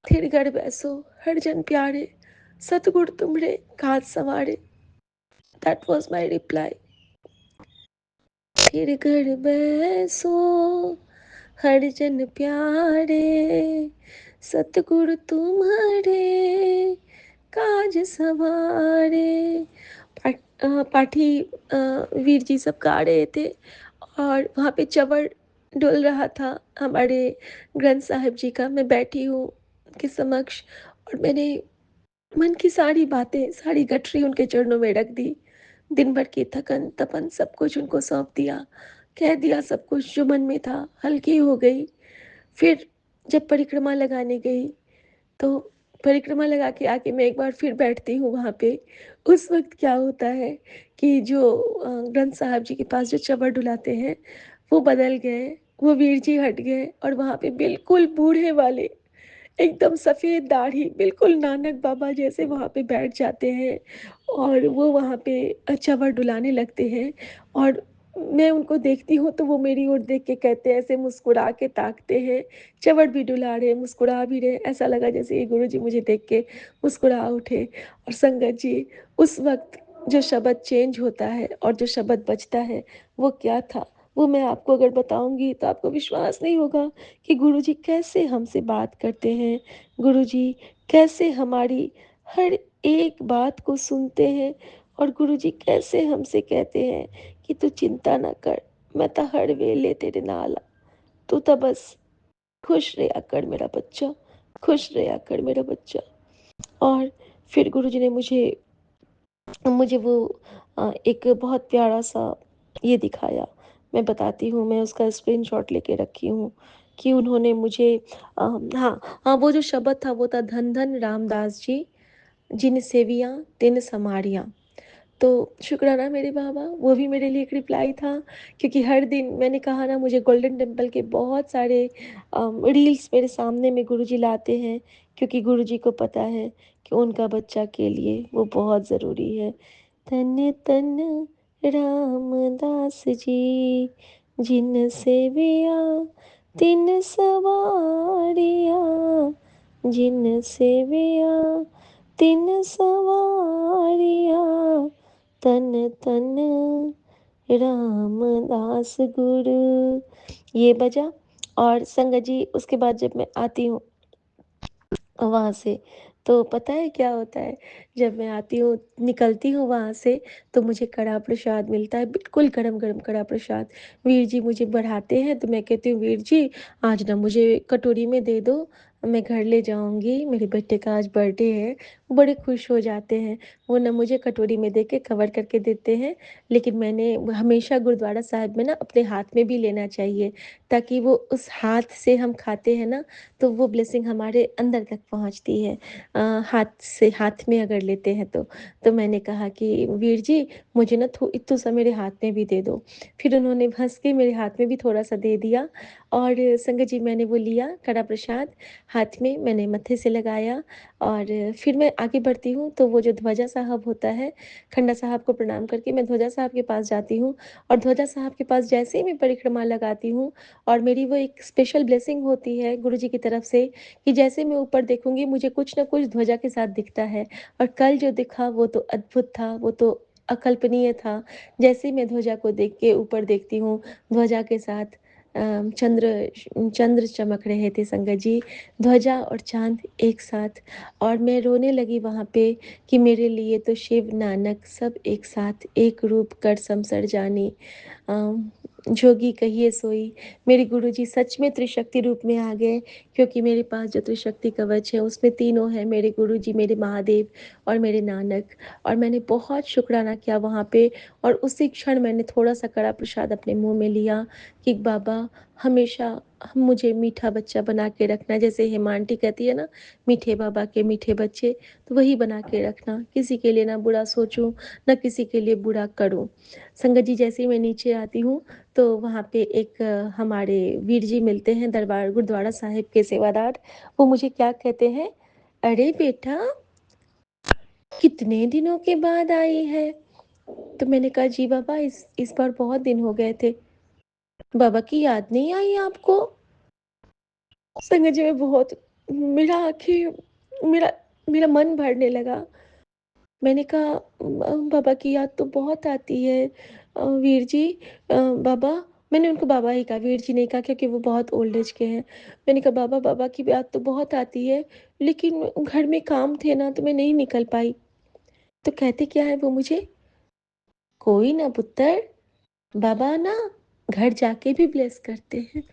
थिर गढ़ बैसो, हर जन प्यारे, सतगुर तुमरे घात संवारे। That was my reply. थिर गढ़ बैसो, हर जन प्यारे, सतगुरु तुम्हारे काज सवारे। पाठी वीर जी सब गा रहे थे और वहाँ पे चंवर डुल रहा था हमारे ग्रंथ साहिब जी का। मैं बैठी हूँ उनके समक्ष और मैंने मन की सारी बातें, सारी गठरी उनके चरणों में रख दी। दिन भर की थकन, तपन सब कुछ उनको सौंप दिया। कह दिया सब कुछ जो मन में था, हल्की हो गई। फिर जब परिक्रमा लगाने गई, तो परिक्रमा लगा के आके मैं एक बार फिर बैठती हूँ वहाँ पे। उस वक़्त क्या होता है कि जो ग्रंथ साहब जी के पास जो चंवर डुलाते हैं, वो बदल गए, वो वीर जी हट गए और वहाँ पे बिल्कुल बूढ़े वाले, एकदम सफ़ेद दाढ़ी, बिल्कुल नानक बाबा जैसे वहाँ पे बैठ जाते हैं और वो वहाँ पे चंवर डुलाने लगते हैं। और मैं उनको देखती हूँ तो वो मेरी ओर देख के कहते हैं, ऐसे मुस्कुरा के ताकते हैं, चंवर भी डुला रहे, मुस्कुरा भी रहे। ऐसा लगा जैसे ये गुरुजी मुझे देख के मुस्कुरा उठे। और संगत जी, उस वक़्त जो शब्द चेंज होता है और जो शब्द बजता है, वो क्या था? वो मैं आपको अगर बताऊँगी तो आपको विश्वास नहीं होगा कि गुरुजी कैसे हमसे बात करते हैं, गुरुजी कैसे हमारी हर एक बात को सुनते हैं और गुरुजी कैसे हमसे कहते हैं कि तू चिंता ना कर, मैं तो हर वेले तेरे नाल आ, तू तो बस खुश रहा कर मेरा बच्चा, खुश रहा कर मेरा बच्चा। और फिर गुरुजी ने मुझे मुझे वो एक बहुत प्यारा-सा ये दिखाया। मैं बताती हूँ, मैं उसका स्क्रीनशॉट लेके रखी हूँ कि उन्होंने मुझे वो जो शब्द था वो था, धन धन रामदास जी, जिन सेवियाँ तिन समारियाँ। तो शुक्राना मेरे बाबा, वो भी मेरे लिए एक रिप्लाई था, क्योंकि हर दिन मैंने कहा ना, मुझे गोल्डन टेम्पल के बहुत सारे रील्स मेरे सामने में गुरुजी लाते हैं, क्योंकि गुरुजी को पता है कि उनका बच्चा के लिए वो बहुत ज़रूरी है। तन तन रामदास जी, जिन सेविया तिन सवारिया, जिन सेविया तिन सवारिया, तन तन रामदास गुरु। ये बजा। और संगत जी, उसके बाद जब मैं आती हूँ वहाँ से, तो पता है क्या होता है? जब मैं आती हूँ, निकलती हूँ वहाँ से, तो मुझे कड़ा प्रसाद मिलता है, बिल्कुल गरम-गरम कड़ा प्रसाद। वीर जी मुझे बढ़ाते हैं, तो मैं कहती हूँ, वीर जी आज ना मुझे कटोरी में दे दो, मैं घर ले जाऊँगी, मेरे बेटे का आज बर्थडे है। वो बड़े खुश हो जाते हैं, वो ना मुझे कटोरी में दे के कवर करके देते हैं, लेकिन मैंने हमेशा गुरुद्वारा साहिब में ना अपने हाथ में भी लेना चाहिए, ताकि वो उस हाथ से हम खाते हैं ना, तो वो ब्लेसिंग हमारे अंदर तक पहुँचती है। हाथ से हाथ में अगर लेते हैं तो। तो मैंने कहा कि वीर जी मुझे ना इत्तू सा मेरे हाथ में भी दे दो। फिर उन्होंने हँस के मेरे हाथ में भी थोड़ा-सा दे दिया और संगत जी, मैंने वो लिया कड़ा प्रसाद हाथ में, मैंने मत्थे से लगाया और फिर मैं आगे बढ़ती हूँ, तो वो जो ध्वजा साहब होता है, खंडा साहब को प्रणाम करके मैं ध्वजा साहब के पास जाती हूँ और ध्वजा साहब के पास जैसे ही मैं परिक्रमा लगाती हूँ और मेरी वो एक स्पेशल ब्लेसिंग होती है गुरुजी की तरफ से, कि जैसे मैं ऊपर देखूँगी मुझे कुछ न कुछ ध्वजा के साथ दिखता है। और कल जो दिखा वो तो अद्भुत था, वो तो अकल्पनीय था। जैसे ही मैं ध्वजा को देख के ऊपर देखती हूँ, ध्वजा के साथ चंद्र चमक रहे थे संगत जी, ध्वजा और चाँद एक साथ। और मैं रोने लगी वहाँ पे कि मेरे लिए तो शिव नानक सब एक साथ, एक रूप कर समसर जानी। जोगी कहिए सोई। मेरे गुरुजी सच में त्रिशक्ति रूप में आ गए, क्योंकि मेरे पास जो त्रिशक्ति कवच है उसमें तीनों हैं, मेरे गुरुजी, मेरे महादेव और मेरे नानक। और मैंने बहुत शुक्राना किया वहाँ पे, और उसी क्षण मैंने थोड़ा-सा कड़ा प्रसाद अपने मुँह में लिया कि बाबा हमेशा मुझे मीठा बच्चा बना के रखना, जैसे हेमा आंटी कहती है ना, मीठे बाबा के मीठे बच्चे, तो वही बना के रखना, किसी के लिए ना बुरा सोचूँ, ना किसी के लिए बुरा करूँ। संगत जी, जैसे ही मैं नीचे आती हूँ तो वहाँ पे एक हमारे वीर जी मिलते हैं, दरबार गुरुद्वारा साहिब के सेवादार। वो मुझे क्या कहते हैं, अरे बेटा कितने दिनों के बाद आई है? तो मैंने कहा जी बाबा, इस बार बहुत दिन हो गए थे। बाबा की याद नहीं आई आपको? संगत जी, मैं बहुत, मेरा आंखें, मेरा मेरा मन भरने लगा। मैंने कहा बाबा की याद तो बहुत आती है वीर जी, बाबा, मैंने उनको बाबा ही कहा, वीर जी नहीं कहा, क्योंकि वो बहुत ओल्ड एज के हैं। मैंने कहा बाबा, बाबा की याद तो बहुत आती है, लेकिन घर में काम थे ना, तो मैं नहीं निकल पाई। तो कहते क्या है वो मुझे, कोई ना पुत्र, बाबा ना घर जाके भी ब्लेस करते हैं,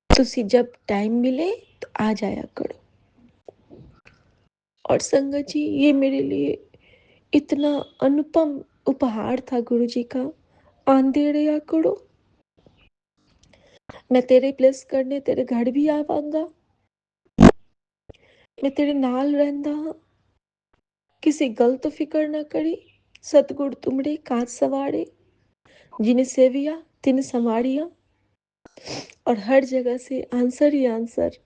तुसी जब टाइम मिले तो आ जाया करो। और संगत जी, ये मेरे लिए इतना अनुपम उपहार था गुरुजी का। आंदे रहा करो, मैं तेरे ब्लेस करने तेरे घर भी आवांगा, मैं तेरे नाल रहंदा हाँ, किसी गल तो फिक्र ना करी। सतगुर तुमरे काज सवारे, जिन्हें सेविया तिन संवारिया। और हर जगह से आंसर ही आंसर।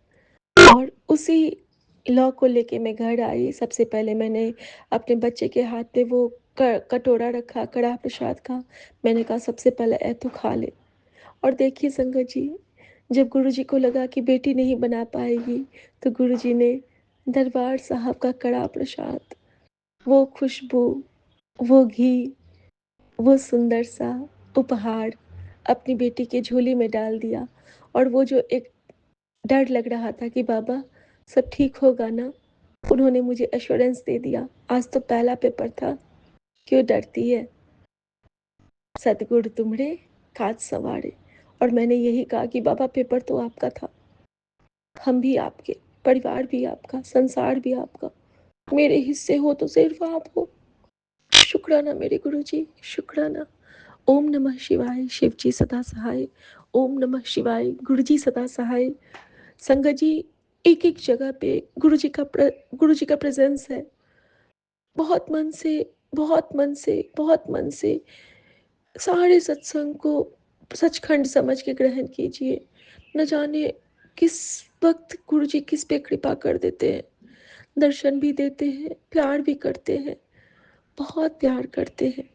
और उसी लॉ को लेके मैं घर आई। सबसे पहले मैंने अपने बच्चे के हाथ में वो कटोरा रखा कड़ा प्रसाद का। मैंने कहा सबसे पहले ए तू खा ले। और देखिए संगत जी, जब गुरुजी को लगा कि बेटी नहीं बना पाएगी, तो गुरुजी ने दरबार साहब का कड़ा प्रसाद, वो खुशबू, वो घी, वो सुंदर सा उपहार अपनी बेटी के झोली में डाल दिया। और वो जो एक डर लग रहा था कि बाबा सब ठीक होगा ना, उन्होंने मुझे एश्योरेंस दे दिया। आज तो पहला पेपर था, क्यों डरती है, सतगुरु तुमरे काज सवारे। और मैंने यही कहा कि बाबा पेपर तो आपका था, हम भी आपके, परिवार भी आपका, संसार भी आपका, मेरे हिस्से हो तो सिर्फ आप हो। शुक्राना मेरे गुरुजी, शुक्राना। ओम नमः शिवाय, शिव जी सदा सहाय। ओम नमः शिवाय, गुरु जी सदा सहाय। संगत जी, एक एक जगह पे गुरु जी का प्रेजेंस है। बहुत मन से, बहुत मन से, बहुत मन से सारे सत्संग को सचखंड समझ के ग्रहण कीजिए। न जाने किस वक्त गुरु जी किस पे कृपा कर देते हैं, दर्शन भी देते हैं, प्यार भी करते हैं, बहुत प्यार करते हैं।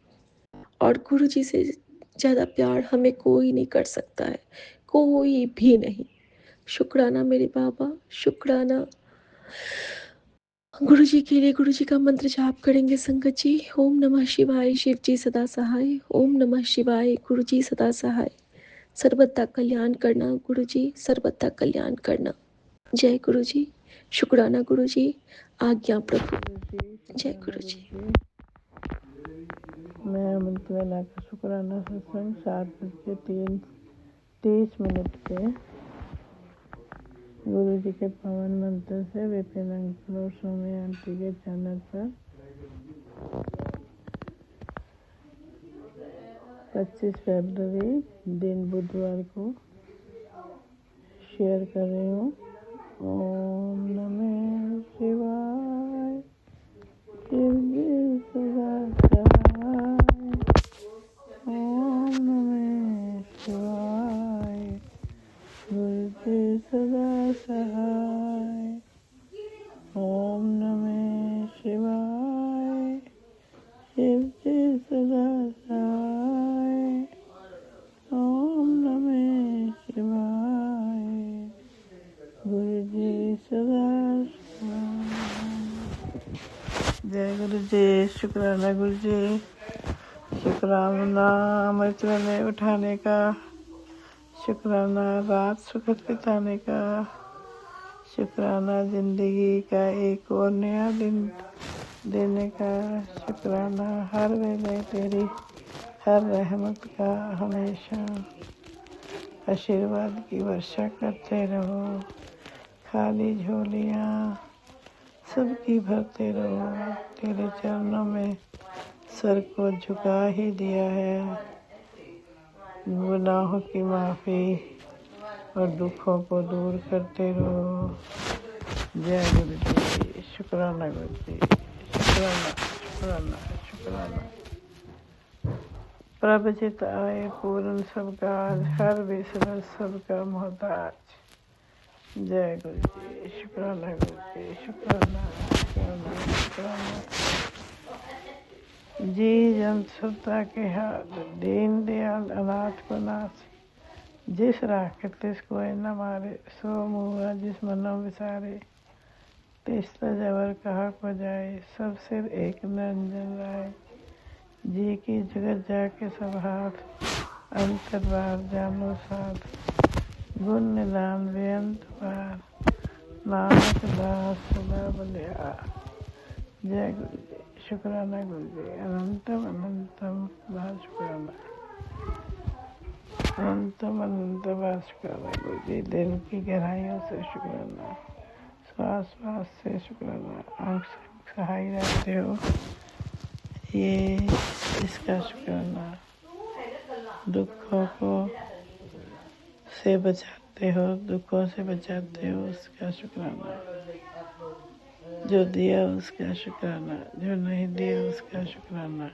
और गुरु जी से ज़्यादा प्यार हमें कोई नहीं कर सकता है, कोई भी नहीं। शुक्राना मेरे बाबा, शुक्राना। गुरु जी के लिए गुरु जी का मंत्र जाप करेंगे संगत जी। ओम नमः शिवाय, शिव जी सदा सहाय। ओम नमः शिवाय, गुरु जी सदा सहाय। सर्वदा कल्याण करना गुरु जी, सर्वदा कल्याण करना। जय गुरु जी, शुक्राना गुरु जी, आज्ञा प्रभु। जय गुरु जी। मैं अमृत वेला का शुक्राना सत्संग 7:23 पे गुरु जी के पवन मंत्र से विपिन अंकल और सौम्य आंटी के चैनल पर 25 फरवरी दिन बुधवार को शेयर कर रही हूँ। ओम नमः शिवाय, शिव जी सदा सहाय। ओम नमः शिवाय, गुरु जी सदा सहाय। ओम नमः शिवाय, शिव जी सदा सहाय। ओम नमः शिवाय, गुरु जी सदा सहाय। जय गुरु जी, शुक्राना गुरु जी, शुक्राना अमृत वेले उठाने का, शुक्राना रात सुखद बिताने का, शुक्राना जिंदगी का एक और नया दिन देने का, शुक्राना हर वेले तेरी हर रहमत का हमेशा। आशीर्वाद की वर्षा करते रहो। खाली झोलियाँ सबकी भरते रहो। तेरे चरणों में सर को झुका ही दिया है। गुनाहों की माफ़ी और दुखों को दूर करते रहो। जय गुरु जी। शुक्राना गुरु जी। शुक्राना शुक्राना शुक्राना। प्रभ चित आए पूर्ण सब काज, हर विसर सबका मोहताज। जय गुरु जी। शुक्राना गुरु जी। शुक्राना शुक्राना शुक्राना। जी जंत सत्ता के हाथ, दीन दयाल अनाथ को नाथ। जिस राखे तिस कोई न मारे, सो मुआ जिस मनो विसारे। तिस तजवर कहा को जाए, सब सिर एक निरंजन राय। जी की जगत जाके सब हाथ, अंतर बार जानो साथ। गुण निदान बेअंत पार, नानक दास सदा बलिहार। जय गुरु जी। शुक्राना गुरु जी। अनंतम अनंतम बार शुक्राना। अनंतम अनंतम बार शुक्राना गुरु जी। दिल की गहराइयों से शुक्राना। श्वास श्वास से शुक्राना। आँख से सहाय रहते हो, ये इसका शुक्राना। दुखों को से बचाते हो, दुखों से बचाते हो, उसका शुक्राना। जो दिया उसका शुक्राना, जो नहीं दिया उसका शुक्राना।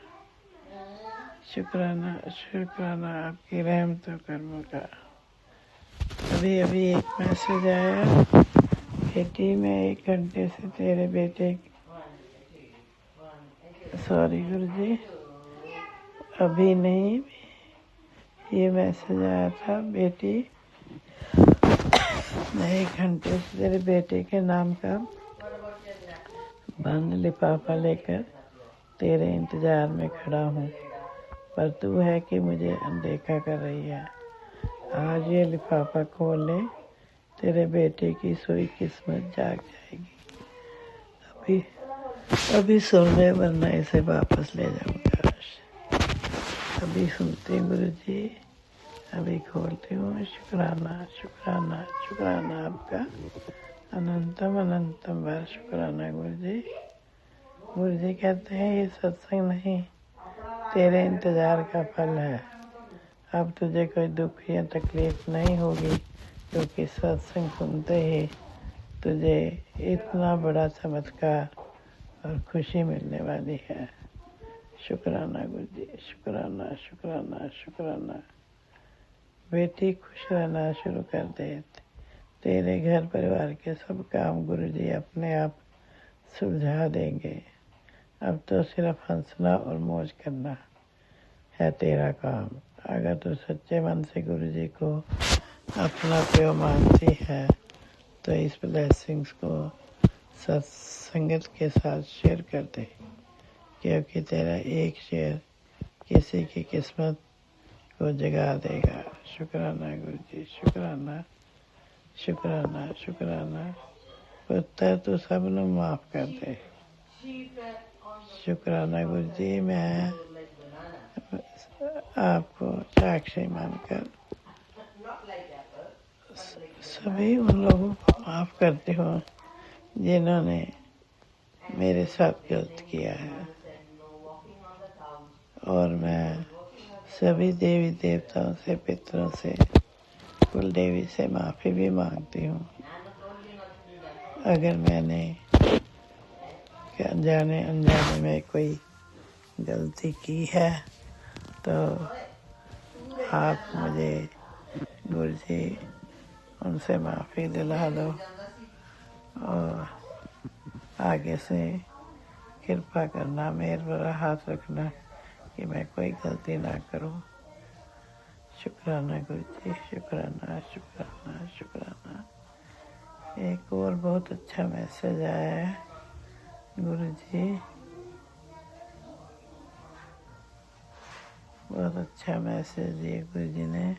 शुक्राना शुक्राना आपकी रहमतों कर्मों का। अभी अभी एक मैसेज आया, बेटी मैं 1 घंटे से तेरे बेटे, सॉरी गुरु जी, अभी नहीं, ये मैसेज आया था, बेटी मैं 1 घंटे से तेरे बेटे के नाम का बंद लिफाफा लेकर तेरे इंतजार में खड़ा हूँ, पर तू है कि मुझे अनदेखा कर रही है। आज ये लिफाफा खोल ले, तेरे बेटे की सोई किस्मत जाग जाएगी। अभी सुन ले, वरना इसे वापस ले जाऊंगा। अभी सुनते गुरु जी, अभी खोलती हूँ। शुक्राना शुक्राना शुक्राना आपका। अनंतम अनंतम बार शुक्राना गुरु जी। गुरु जी कहते हैं ये सत्संग नहीं, तेरे इंतजार का फल है। अब तुझे कोई दुख या तकलीफ नहीं होगी, क्योंकि सत्संग सुनते ही तुझे इतना बड़ा चमत्कार और खुशी मिलने वाली है। शुक्राना गुरु जी। शुक्राना शुक्राना शुक्राना। बेटी खुश रहना शुरू कर दे। तेरे घर परिवार के सब काम गुरु जी अपने आप सुलझा देंगे। अब तो सिर्फ हंसना और मौज करना है तेरा काम। अगर तू सच्चे मन से गुरु जी को अपना प्यो मानती है, तो इस ब्लेसिंग्स को सत्संगत के साथ शेयर कर दे, क्योंकि तेरा एक शेयर किसी की किस्मत को जगा देगा। शुक्राना गुरु जी। शुक्राना शुक्राना शुक्राना। पुत्र तू सबनों माफ कर दे। शुक्राना गुरु जी। मैं आपको साक्षी मानकर सभी उन लोगों को माफ करती हूँ जिन्होंने मेरे साथ गलत किया है, और मैं सभी देवी देवताओं से, पितरों से, कुल देवी से माफ़ी भी मांगती हूँ। अगर मैंने जाने अनजाने में कोई गलती की है, तो आप मुझे गुरु जी उनसे माफ़ी दिला दो, और आगे से कृपा करना, मेरे पर हाथ रखना कि मैं कोई गलती ना करूं। शुक्राना गुरु जी। शुक्राना शुक्राना शुक्राना। एक और बहुत अच्छा मैसेज आया है गुरु जी, बहुत अच्छा मैसेज दिया गुरु जी ने।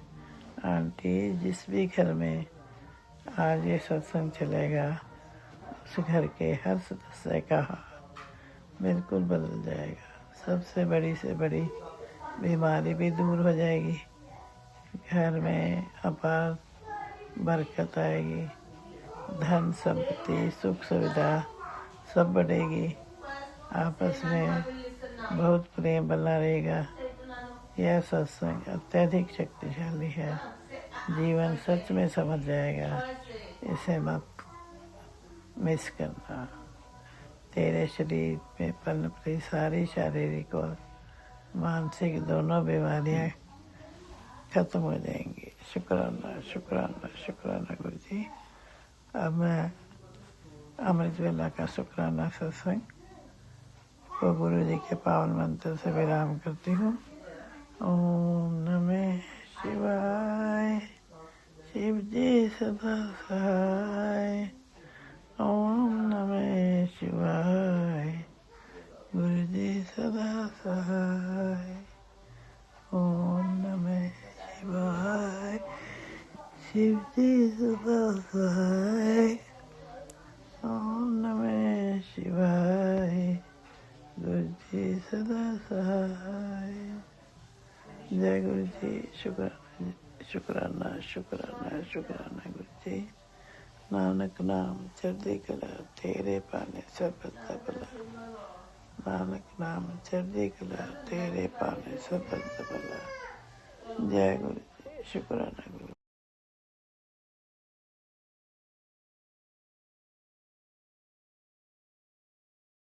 आंटी, जिस भी घर में आज ये सत्संग चलेगा, उस घर के हर सदस्य का हाल बिल्कुल बदल जाएगा। सबसे बड़ी से बड़ी बीमारी भी दूर हो जाएगी, घर में अपार बरकत आएगी, धन संपत्ति सुख सुविधा सब बढ़ेगी, आपस में बहुत प्रेम बना रहेगा। यह सत्संग अत्यधिक शक्तिशाली है, जीवन सच में समझ जाएगा, इसे मत मिस करना। तेरे शरीर में पनप रही सारी शारीरिक और मानसिक दोनों बीमारियां खत्म हो जाएंगी। शुक्राना शुक्राना शुक्राना गुरु जी। अब मैं अमृत वेला का शुक्राना सत्संग को गुरु जी के पावन मंत्र से विराम करती हूँ। ओम नमः शिवाय, शिव जी सदा सहाय। ओम नमः शिवाय, गुरु जी सदा सहाय। ओम नमः शिवाय, शिव जी सदा सहाय। ओम नमः शिवाय, गुरु जी सदा सहाय। जय गुरु जी। शुक्राना शुक्राना शुक्राना शुक्राना गुरु जी। नानक नाम चढ़ती कला, तेरे पाने सबदा भला। नानक नाम चढ़ती कला, तेरे पाने सबदा भला। जय गुरु जी। शुक्राना गुरु।